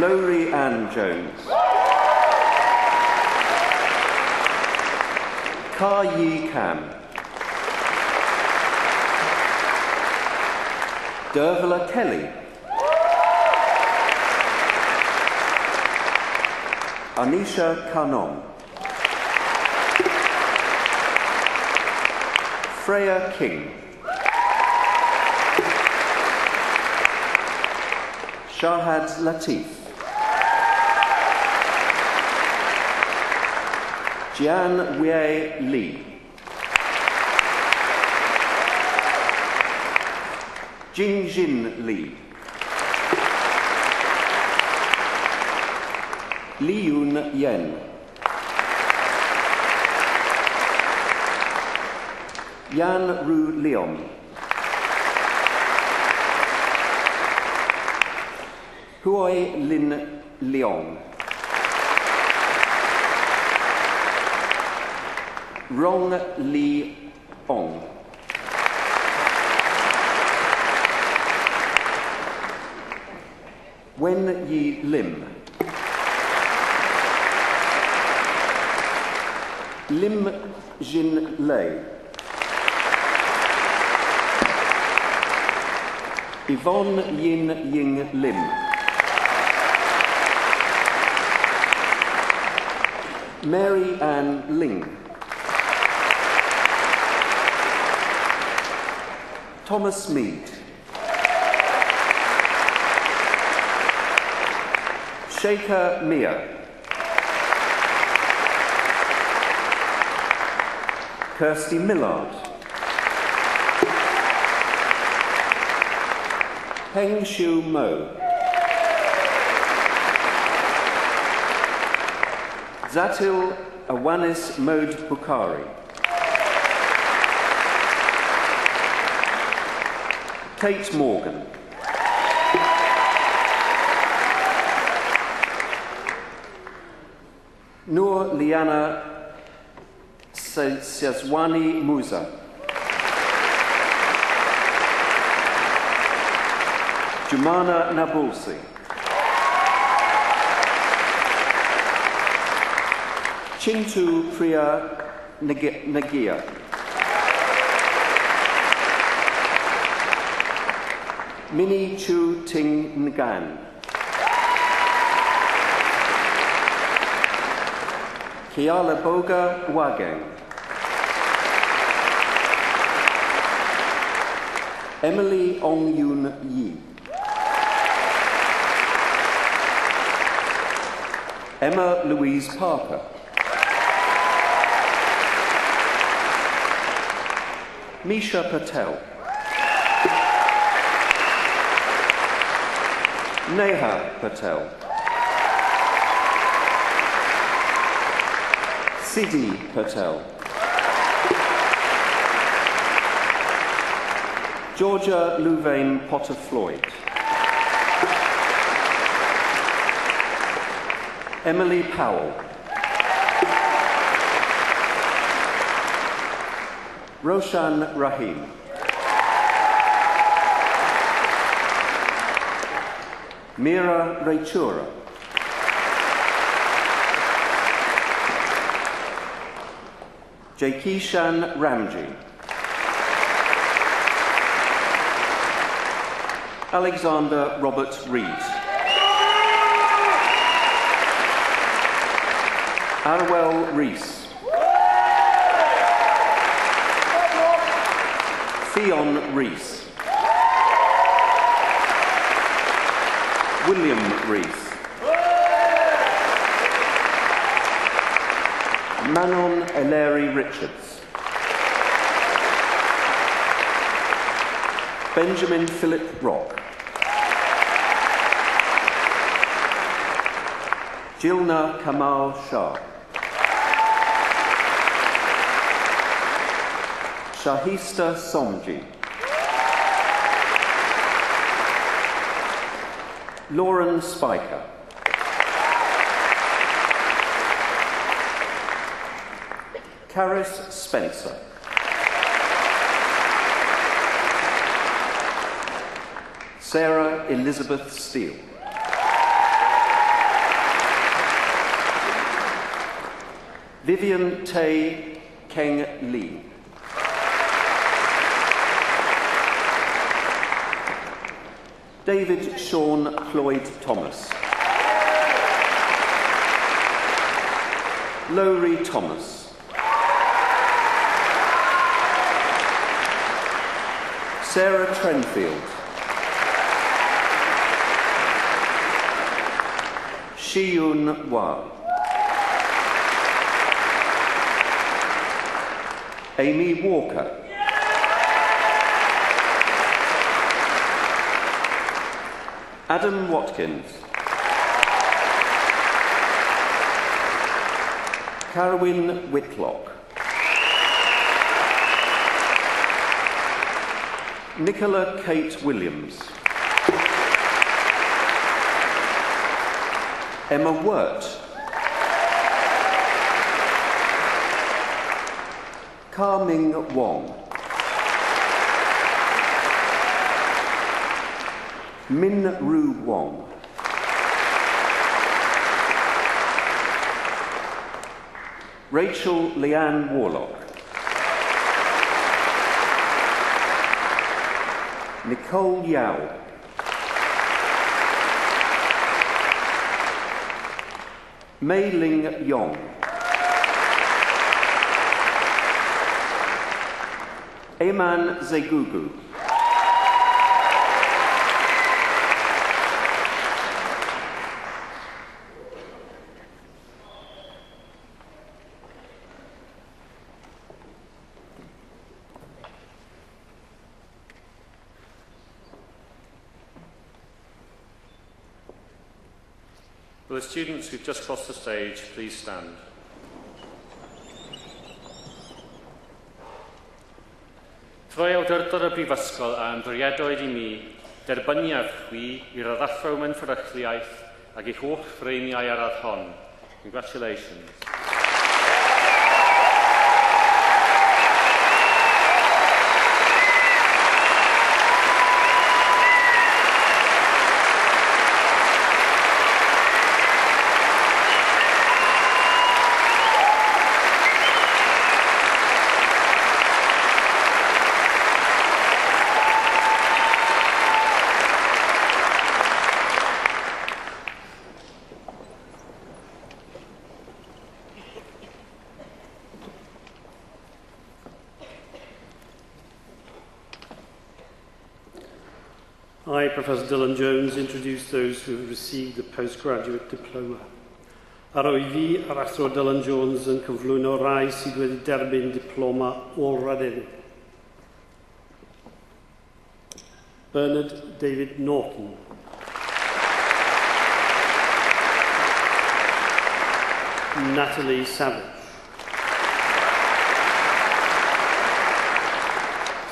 Lowry Ann Jones. Ka Yi Kam. Dervla Kelly. Anisha Kanon. Freya King. Shahad Latif. Jian Wei Li. Jingjin Li. Li Yun Yen. Yan Ru Leon. Huoi Lin Leong. Rong Li Ong. Wen Yi Lim. Lim Jin Lei. Yvonne Yin Ying Lim. Mary Ann Ling. Thomas Mead. Shaker Mia. Kirsty Millard. Heng Shu Mo. Zatil Awanis Mode Bukhari. Kate Morgan. Noor Liana Syazwani Musa. Jumana Nabulsi. Chintu Priya Nagia. Mini Chu Ting Ngan. Kiala Boga Wageng. Emily Ong Yun Yi. Emma Louise Parker. Misha Patel. Neha Patel. Sidi Patel. Georgia Louvain Potter Floyd. Emily Powell. Roshan Rahim. Mira Raichura. Jakishan Ramji. Alexander Robert Reed. Arwell Rees. Theon Rees. William Rees. Manon Ellery Richards. Benjamin Philip Rock. Jilna Kamal Shah. Shahista Somji. Lauren Spiker. Caris Spencer. Sarah Elizabeth Steele. Vivian Tay Keng Lee. David Sean Floyd Thomas. Lowry Thomas. Sarah Trenfield. Shiyun Wa. Amy Walker. Adam Watkins. Carwyn Whitlock. Nicola Kate Williams. Emma Wirt. Ka-Ming Wong. Min Ru Wong. Rachel Leanne Warlock. Nicole Yao. Mei Ling Yong. Ayman Zegugu. Will the students who've just crossed the stage please stand? Troi awdurdod y Brifysgol a ymdriedoedd I mi derbyniad chwi i'r addafro mewn fferychliaeth ac I holl ffreiniau ar add hon. Congratulations. I, Professor Dylan Jones, introduce those who have received the postgraduate diploma. Ar o'i fi, ar athro Dylan Jones yn cyflwyno rai sydd wedi derbyn diploma olraddedig. Bernard David Norton. Natalie Savage.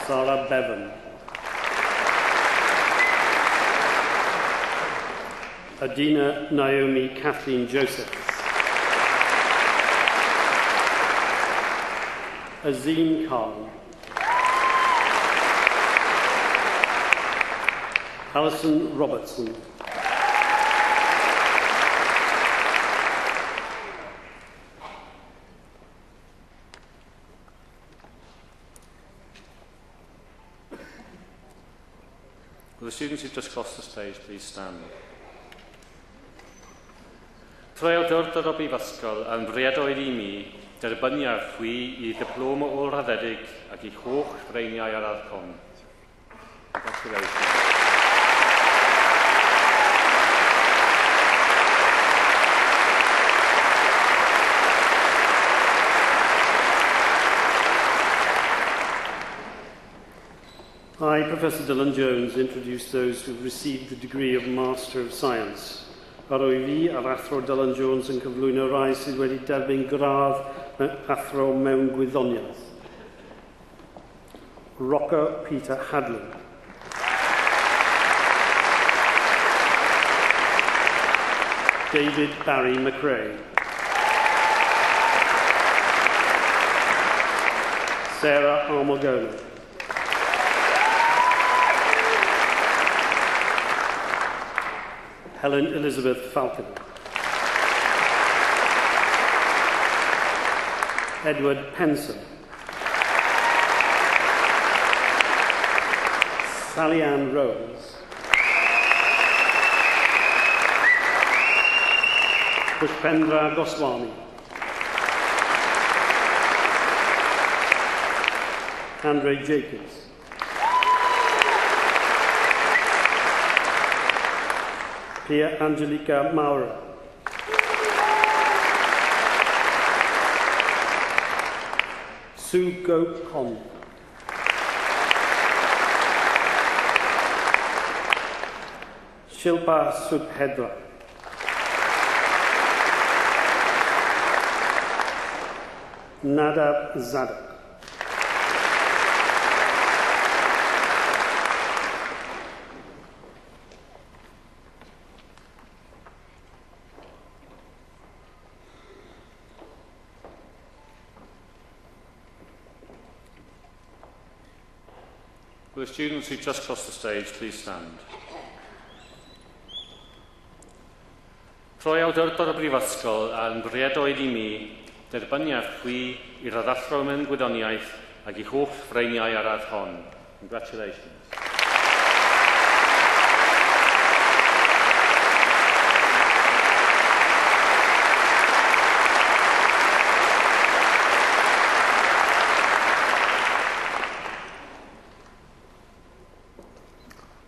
Sarah Bevan. Adina Naomi Kathleen Joseph. Azim Khan. Alison Robertson. Will the students who've just crossed the stage please stand? Troi awdurdod o Brifysgol a ymdriedoedd I mi derbyniad chwi I diploma olraddedig ac I holl ffreiniau ar add hon. Congratulations. I, Professor Dylan Jones, introduce those who have received the degree of Master of Science. Ar o'i fi, ar athro Dylan Jones yn cyflwyno rai sydd wedi derbyn gradd athro mewn gwyddoniaeth. Rocco Peter Hadley. David Barry McRae. Sarah Armagona. Helen Elizabeth Falcon. Edward Penson. Sally Ann Rose. Pushpendra Goswami. Andre Jacobs. Pia Angelica Maura. Sue Go Con. Shilpa Subhedra. Nadab Zadok. Will the students who just crossed the stage please stand? Rhoi awdurdod y Brifysgol a'n bwriadoedd I mi derbyniad chwi i'r addallro mewn gwyddoniaeth ac I holl freiniau ar ardd hon. Congratulations.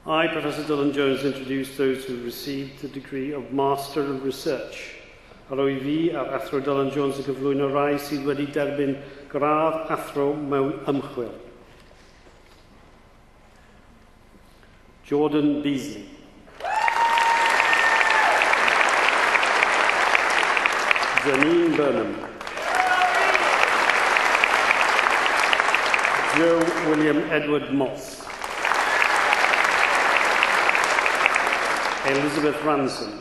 I, Professor Dylan Jones, introduce those who received the degree of Master of Research. Ar o'i fi ar Athro Dylan Jones yn cyflwyno rai sydd wedi derbyn gradd athro mewn ymchwil. Jordan Beasley. Janine Burnham. Joe William Edward Moss. Elizabeth Ransom.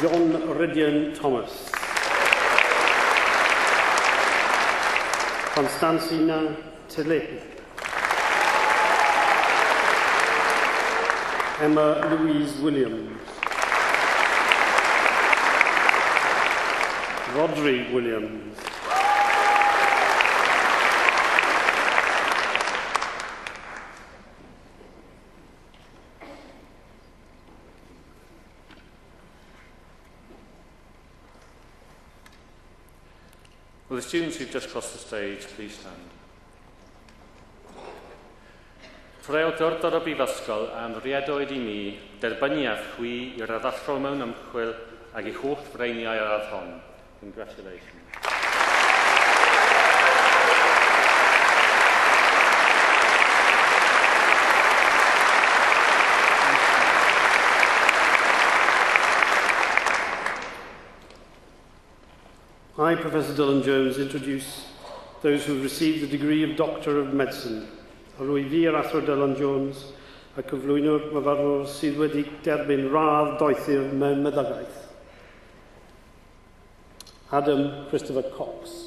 John Ridian Thomas. Constancina Tilley. Emma Louise Williams. Rodri Williams. Will the students who've just crossed the stage please stand? Rhoi awdurdod y Brifysgol a'n bwriadoedd I mi derbyniad chwi i'r addallro mewn ymchwil ac I holl freiniau ar ardd hon. Congratulations. I, Professor Dylan Jones, introduce those who have received the degree of Doctor of Medicine. Ar o'i fi ar Athro Dylan Jones a cyflwyno'r myfyrwyr sydd wedi derbyn radd doethur mewn meddygaeth. Adam Christopher Cox.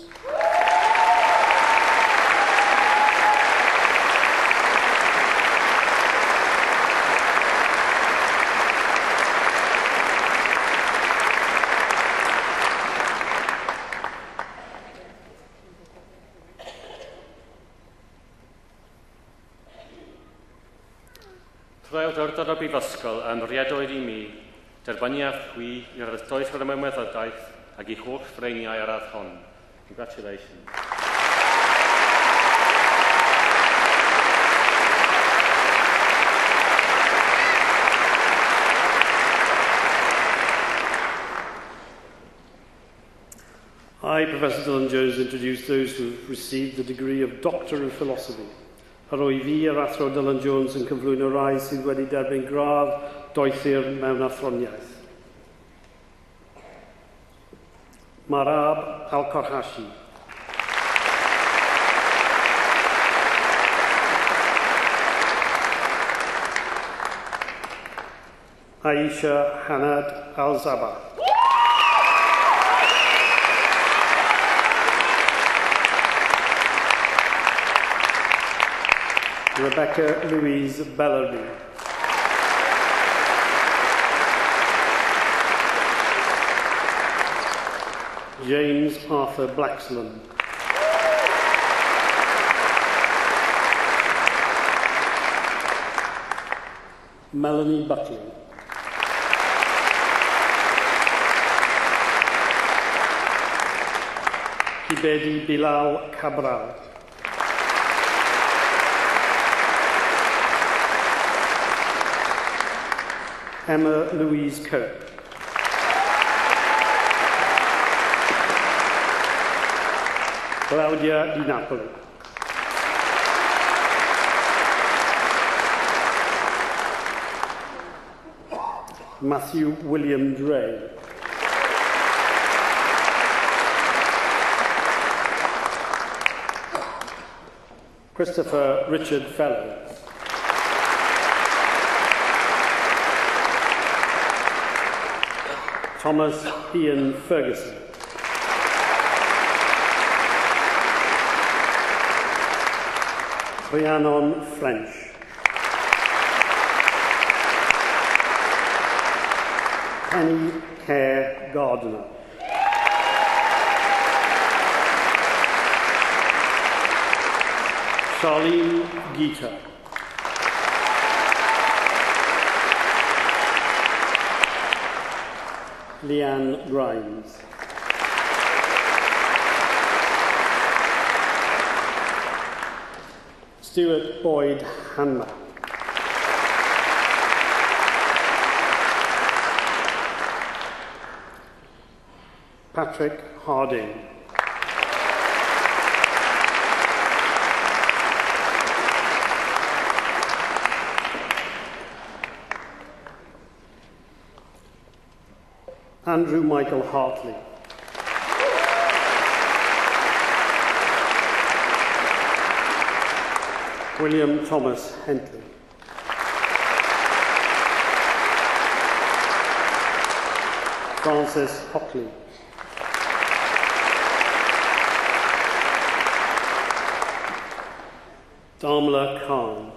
Rhoi awdurdod y Brifysgol a'n bwriadoedd I mi derbyniad chwi i'r doethor mewn meddygaeth ac I holl freiniau ar ardd hon. Congratulations. I, Professor Dylan Jones, introduce those who have received the degree of Doctor of Philosophy. Ar o'i fi ar Athro Dylan Jones yn cyflwyno rai sydd wedi derbyn gradd doethur mewn athroniaeth. Marab Al-Korhashi. Aisha Hanad Al-Zaba. Rebecca Louise Bellerby. James Arthur Blaxland. Melanie Buckley. Kibedi Bilal Cabral. Emma Louise Cope. Claudia Di Napoli. Matthew William Dre. Christopher Richard Fellows. Thomas Ian Ferguson. Rhiannon French. Penny Kerr Gardner. Charlene Geeta. Leanne Grimes. Stuart Boyd Hanmer. Patrick Harding. Andrew Michael Hartley. William Thomas Hentley. Francis Hockley. Damla Khan.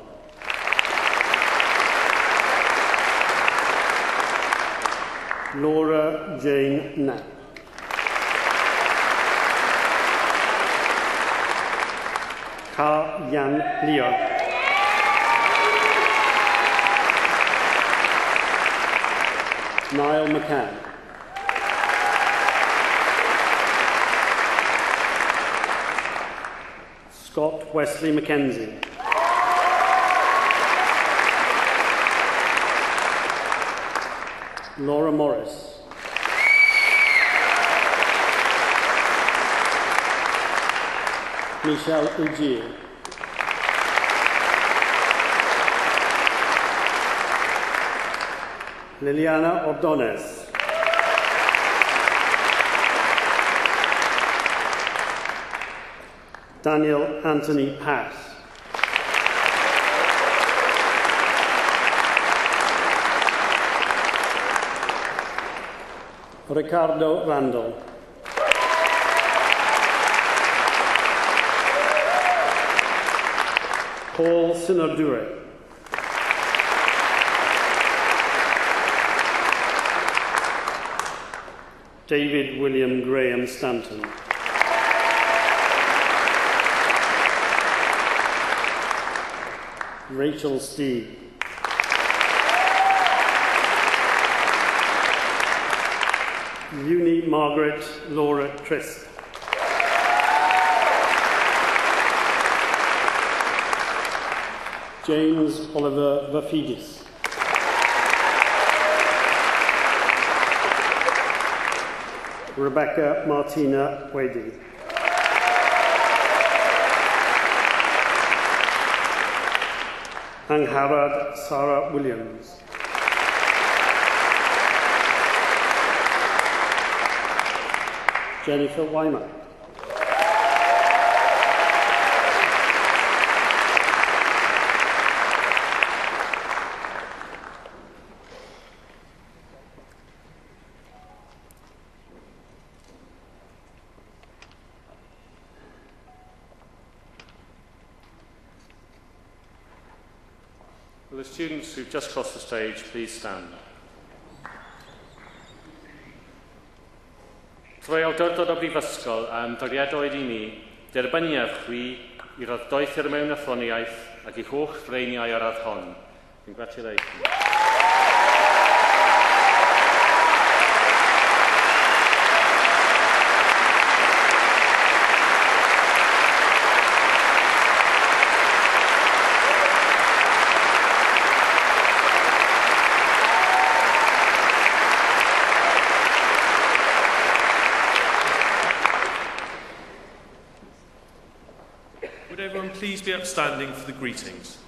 Laura Jane Knapp. Ka Yan Leo. Niall McCann. Scott Wesley Mackenzie. Laura Morris. Michelle Ujier. Liliana Ordonez. Daniel Anthony Pass. Ricardo Randall. Paul Sinardure. David William Graham Stanton. Rachel Steed. Uni Margaret Laura Trist. James Oliver Vafidis. Rebecca Martina Wading. Angharad Sarah Williams. Jennifer Weimer. Will the students who've just crossed the stage please stand? Trwy awdurdod o brifysgol a ymdoriadwyd I ni, derbyniaf chwi I roddoeth i'r mewn athroniaeth ac I holl freiniau ar ardd hon. Congratulations. Please be upstanding for the greetings.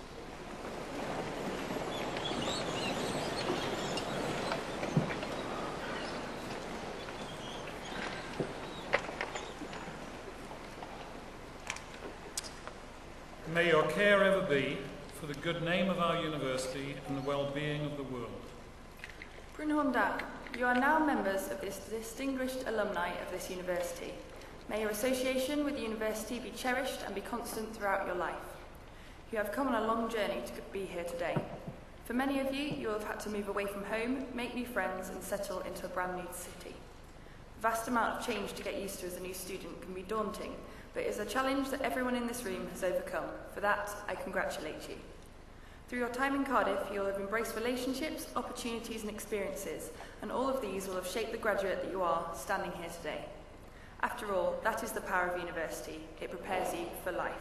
May your care ever be for the good name of our university and the well-being of the world. Brynholm Da, you are now members of this distinguished alumni of this university. May your association with the university be cherished and be constant throughout your life. You have come on a long journey to be here today. For many of you, you will have had to move away from home, make new friends, and settle into a brand new city. The vast amount of change to get used to as a new student can be daunting, but it is a challenge that everyone in this room has overcome. For that, I congratulate you. Through your time in Cardiff, you will have embraced relationships, opportunities, and experiences, and all of these will have shaped the graduate that you are standing here today. After all, that is the power of university. It prepares you for life.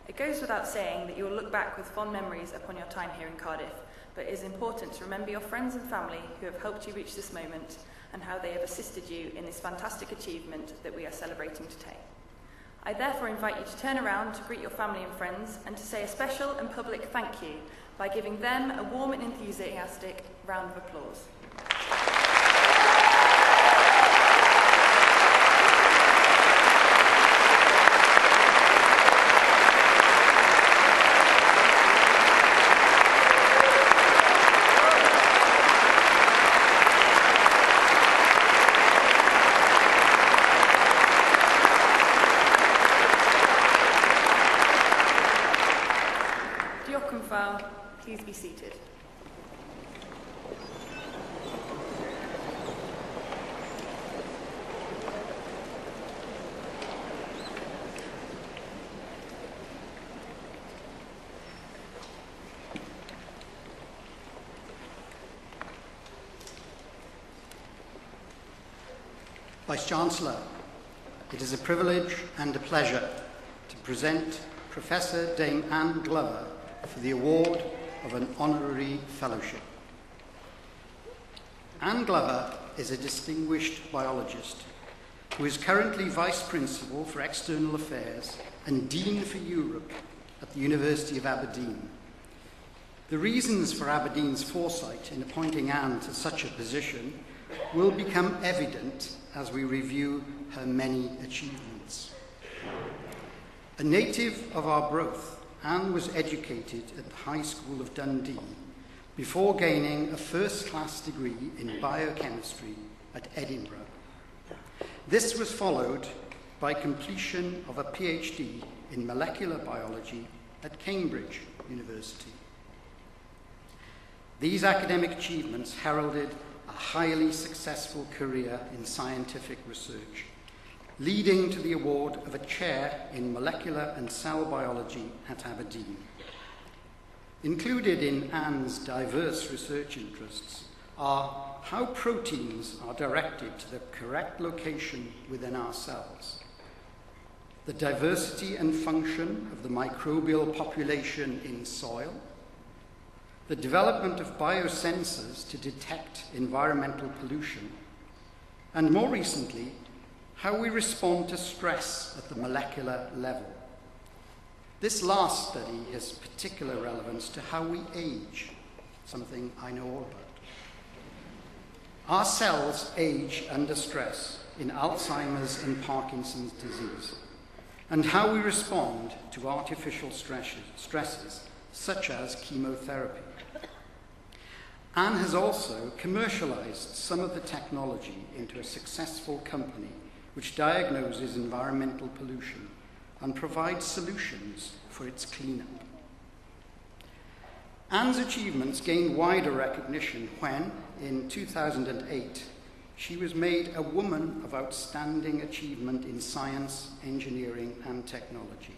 It goes without saying that you will look back with fond memories upon your time here in Cardiff, but it is important to remember your friends and family who have helped you reach this moment and how they have assisted you in this fantastic achievement that we are celebrating today. I therefore invite you to turn around to greet your family and friends and to say a special and public thank you by giving them a warm and enthusiastic round of applause. Please be seated. Vice-Chancellor, it is a privilege and a pleasure to present Professor Dame Anne Glover for the award of an honorary fellowship. Anne Glover is a distinguished biologist who is currently Vice Principal for External Affairs and Dean for Europe at the University of Aberdeen. The reasons for Aberdeen's foresight in appointing Anne to such a position will become evident as we review her many achievements. A native of Arbroath, Anne was educated at the High School of Dundee before gaining a first-class degree in biochemistry at Edinburgh. This was followed by completion of a PhD in molecular biology at Cambridge University. These academic achievements heralded a highly successful career in scientific research, leading to the award of a chair in molecular and cell biology at Aberdeen. Included in Anne's diverse research interests are how proteins are directed to the correct location within our cells, the diversity and function of the microbial population in soil, the development of biosensors to detect environmental pollution, and more recently, how we respond to stress at the molecular level. This last study has particular relevance to how we age, something I know all about. Our cells age under stress in Alzheimer's and Parkinson's disease, and how we respond to artificial stresses such as chemotherapy. Anne has also commercialized some of the technology into a successful company which diagnoses environmental pollution and provides solutions for its cleanup. Anne's achievements gained wider recognition when, in 2008, she was made a Woman of Outstanding Achievement in Science, Engineering and Technology.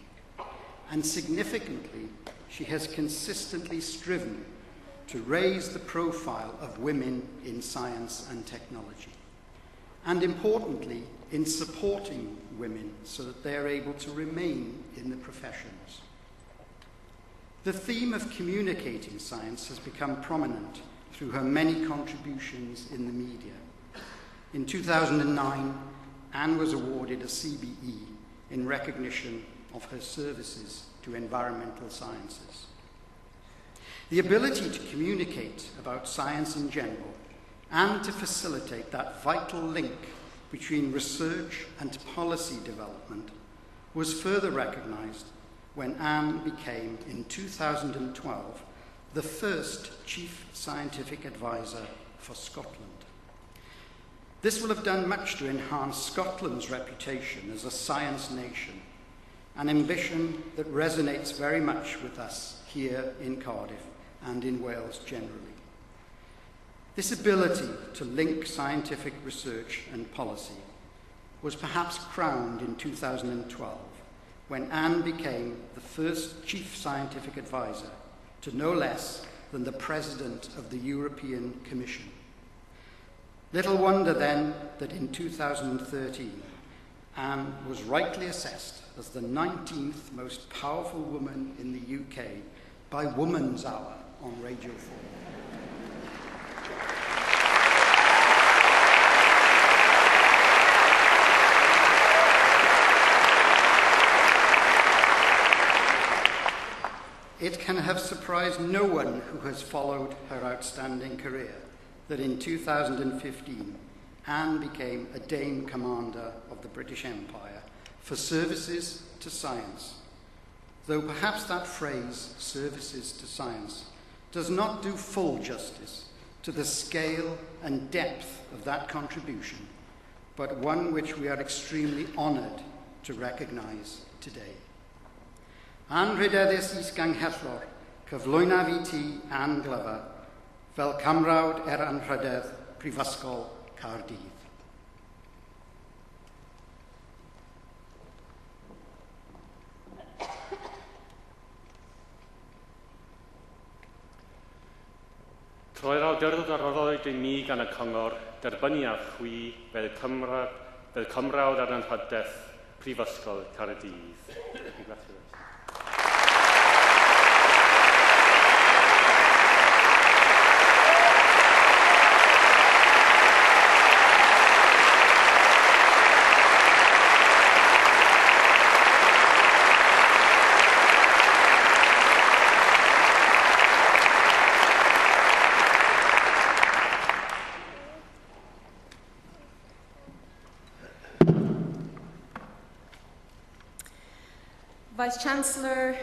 And significantly, she has consistently striven to raise the profile of women in science and technology. And importantly, in supporting women so that they are able to remain in the professions. The theme of communicating science has become prominent through her many contributions in the media. In 2009, Anne was awarded a CBE in recognition of her services to environmental sciences. The ability to communicate about science in general and to facilitate that vital link between research and policy development was further recognised when Anne became, in 2012, the first Chief Scientific Advisor for Scotland. This will have done much to enhance Scotland's reputation as a science nation, an ambition that resonates very much with us here in Cardiff and in Wales generally. This ability to link scientific research and policy was perhaps crowned in 2012 when Anne became the first chief scientific advisor to no less than the President of the European Commission. Little wonder then that in 2013, Anne was rightly assessed as the 19th most powerful woman in the UK by Woman's Hour on Radio 4. It can have surprised no one who has followed her outstanding career that in 2015, Anne became a Dame Commander of the British Empire for services to science. Though perhaps that phrase, services to science, does not do full justice to the scale and depth of that contribution, but one which we are extremely honoured to recognise today. Ann rhydeddus is ganghellor, cyflwyna fi ti Ann Glover, fel camrawd anrhydedd Prifysgol Cardydd. Troi'r awdurdodorodd i mi gan y Cyngor derbynu a chwi fel cymrawd ar anrhydedd Prifysgol Cardydd. Congratulations. Vice-Chancellor,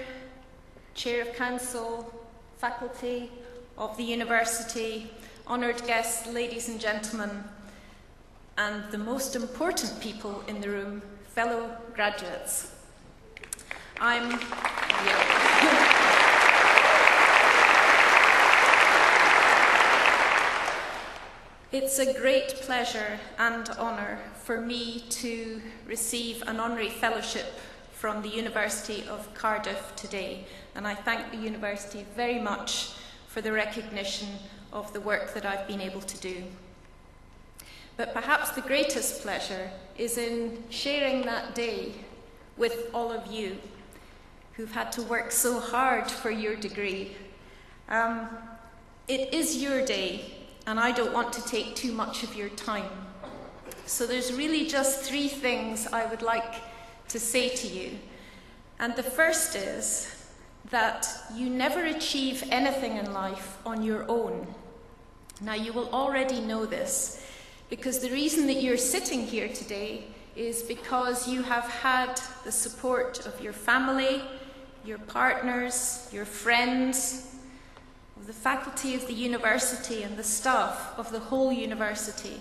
Chair of Council, faculty of the University, honoured guests, ladies and gentlemen, and the most important people in the room, fellow graduates. It's a great pleasure and honour for me to receive an honorary fellowship from the University of Cardiff today, and I thank the University very much for the recognition of the work that I've been able to do. But perhaps the greatest pleasure is in sharing that day with all of you who've had to work so hard for your degree. It is your day, and I don't want to take too much of your time. So there's really just three things I would like to say to you. And the first is that you never achieve anything in life on your own. Now, you will already know this, because the reason that you're sitting here today is because you have had the support of your family, your partners, your friends, of the faculty of the university and the staff of the whole university.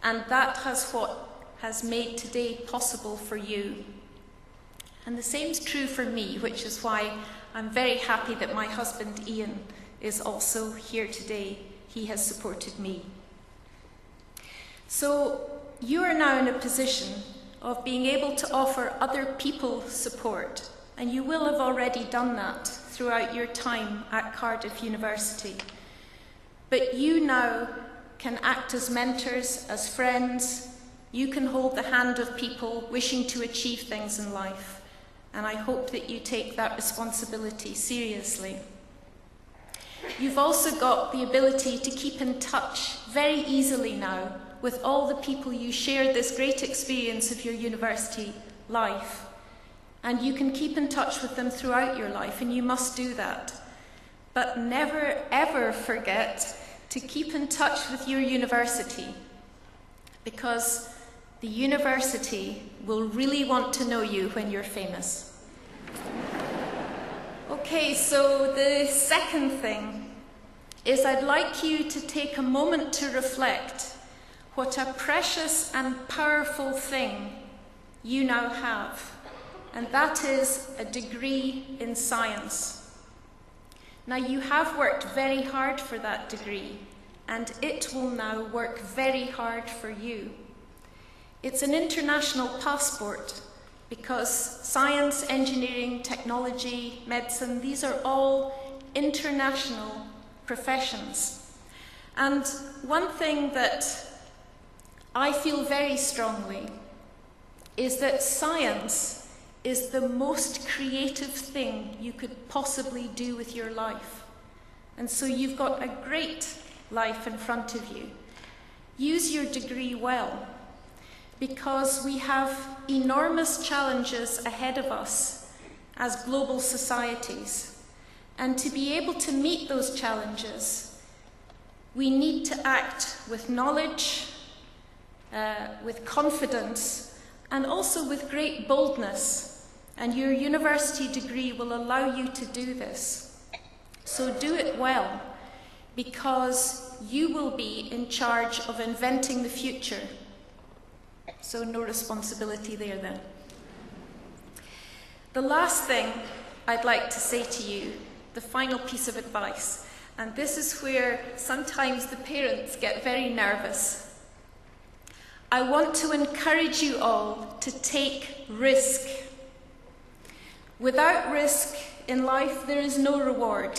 And that has made today possible for you. And the same is true for me, which is why I'm very happy that my husband Ian is also here today. He has supported me. So you are now in a position of being able to offer other people support, and you will have already done that throughout your time at Cardiff University. But you now can act as mentors, as friends. You can hold the hand of people wishing to achieve things in life, and I hope that you take that responsibility seriously. You've also got the ability to keep in touch very easily now with all the people you shared this great experience of your university life. And you can keep in touch with them throughout your life, and you must do that. But never, ever forget to keep in touch with your university, because the university will really want to know you when you're famous. Okay, so the second thing is I'd like you to take a moment to reflect what a precious and powerful thing you now have. and that is a degree in science. Now, you have worked very hard for that degree, and it will now work very hard for you. It's an international passport because science, engineering, technology, medicine, these are all international professions. And one thing that I feel very strongly is that science is the most creative thing you could possibly do with your life. And so you've got a great life in front of you. Use your degree well, because we have enormous challenges ahead of us as global societies. And to be able to meet those challenges, we need to act with knowledge, with confidence, and also with great boldness. And your university degree will allow you to do this. So do it well, because you will be in charge of inventing the future. So no responsibility there then. The last thing I'd like to say to you, the final piece of advice, and this is where sometimes the parents get very nervous. I want to encourage you all to take risk. Without risk in life, there is no reward.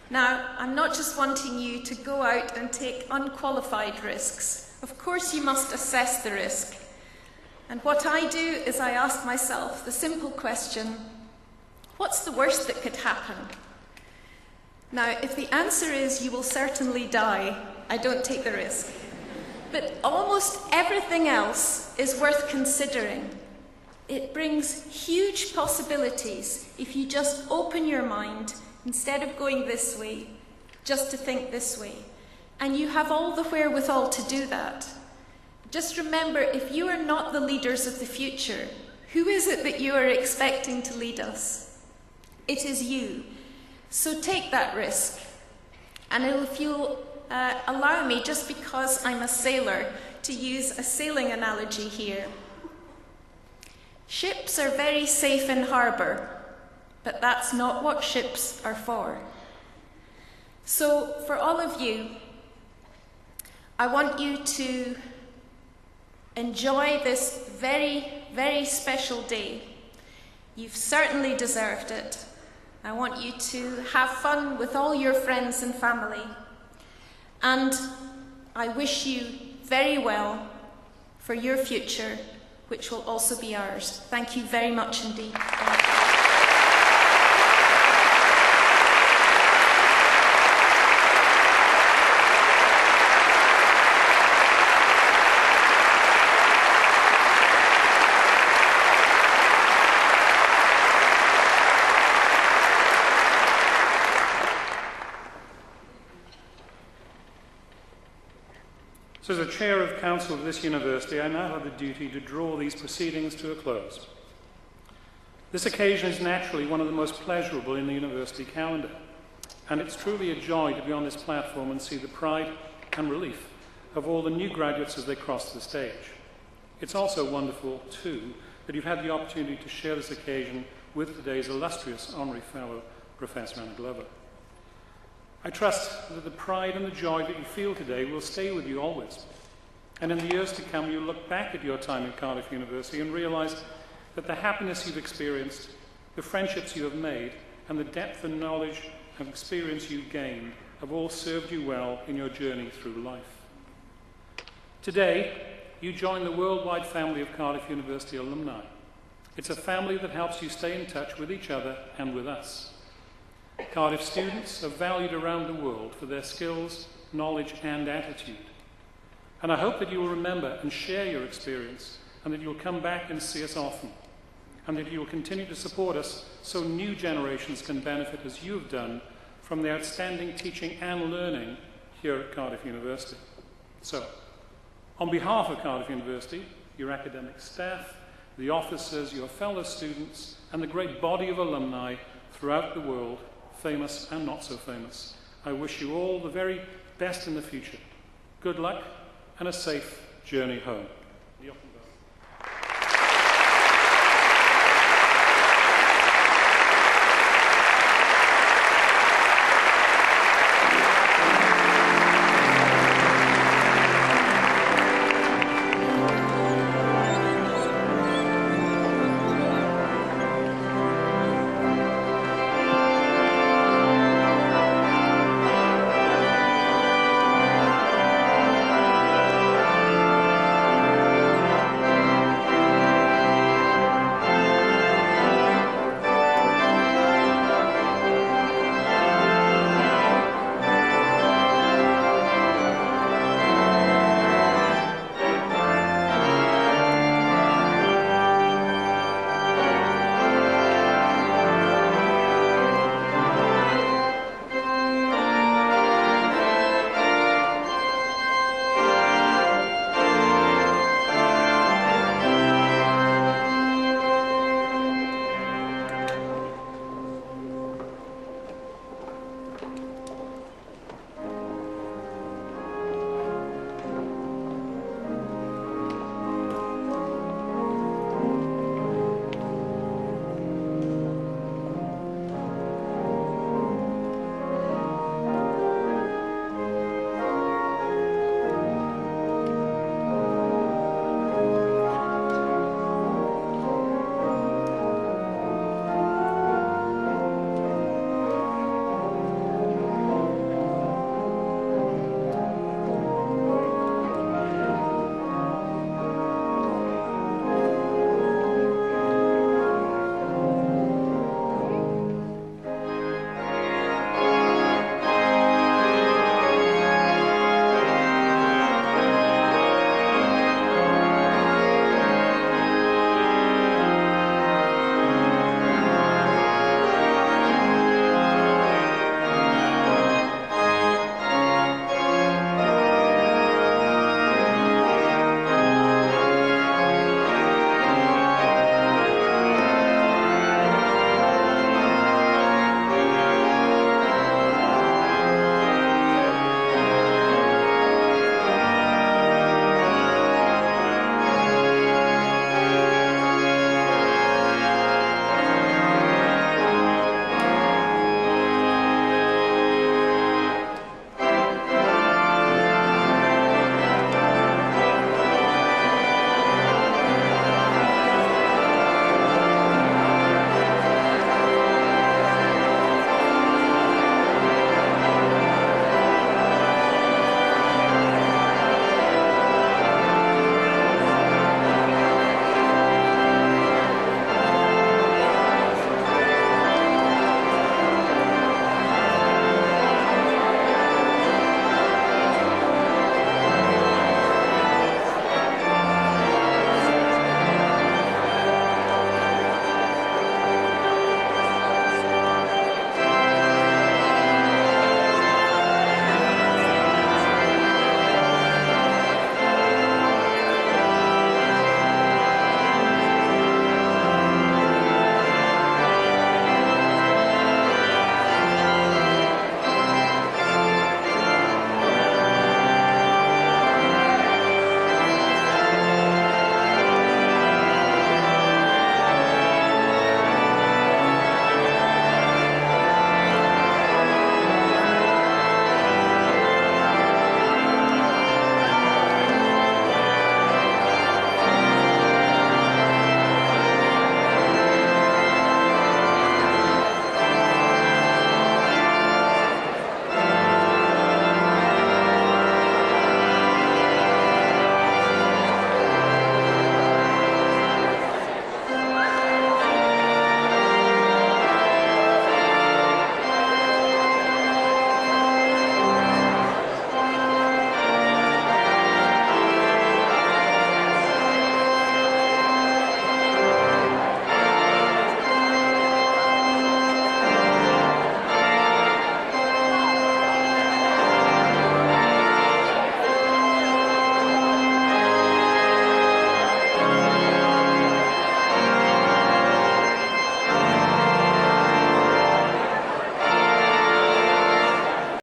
Now, I'm not just wanting you to go out and take unqualified risks. Of course, you must assess the risk. And what I do is I ask myself the simple question, what's the worst that could happen? Now, if the answer is you will certainly die, I don't take the risk. But almost everything else is worth considering. It brings huge possibilities if you just open your mind, instead of going this way, just to think this way. And you have all the wherewithal to do that. Just remember, if you are not the leaders of the future, who is it that you are expecting to lead us? It is you. So take that risk. And if you'll allow me, just because I'm a sailor, to use a sailing analogy here. Ships are very safe in harbour, but that's not what ships are for. So for all of you, I want you to enjoy this very, very special day. You've certainly deserved it. I want you to have fun with all your friends and family. And I wish you very well for your future, which will also be ours. Thank you very much indeed. So as the Chair of Council of this university, I now have the duty to draw these proceedings to a close. This occasion is naturally one of the most pleasurable in the university calendar, and it's truly a joy to be on this platform and see the pride and relief of all the new graduates as they cross the stage. It's also wonderful, too, that you've had the opportunity to share this occasion with today's illustrious Honorary Fellow, Professor Anna Glover. I trust that the pride and the joy that you feel today will stay with you always. And in the years to come, you'll look back at your time at Cardiff University and realise that the happiness you've experienced, the friendships you have made, and the depth and knowledge and experience you've gained have all served you well in your journey through life. Today, you join the worldwide family of Cardiff University alumni. It's a family that helps you stay in touch with each other and with us. Cardiff students are valued around the world for their skills, knowledge, and attitude. And I hope that you will remember and share your experience, and that you'll come back and see us often, and that you will continue to support us so new generations can benefit as you have done from the outstanding teaching and learning here at Cardiff University. So, on behalf of Cardiff University, your academic staff, the officers, your fellow students, and the great body of alumni throughout the world, famous and not so famous, I wish you all the very best in the future. Good luck and a safe journey home.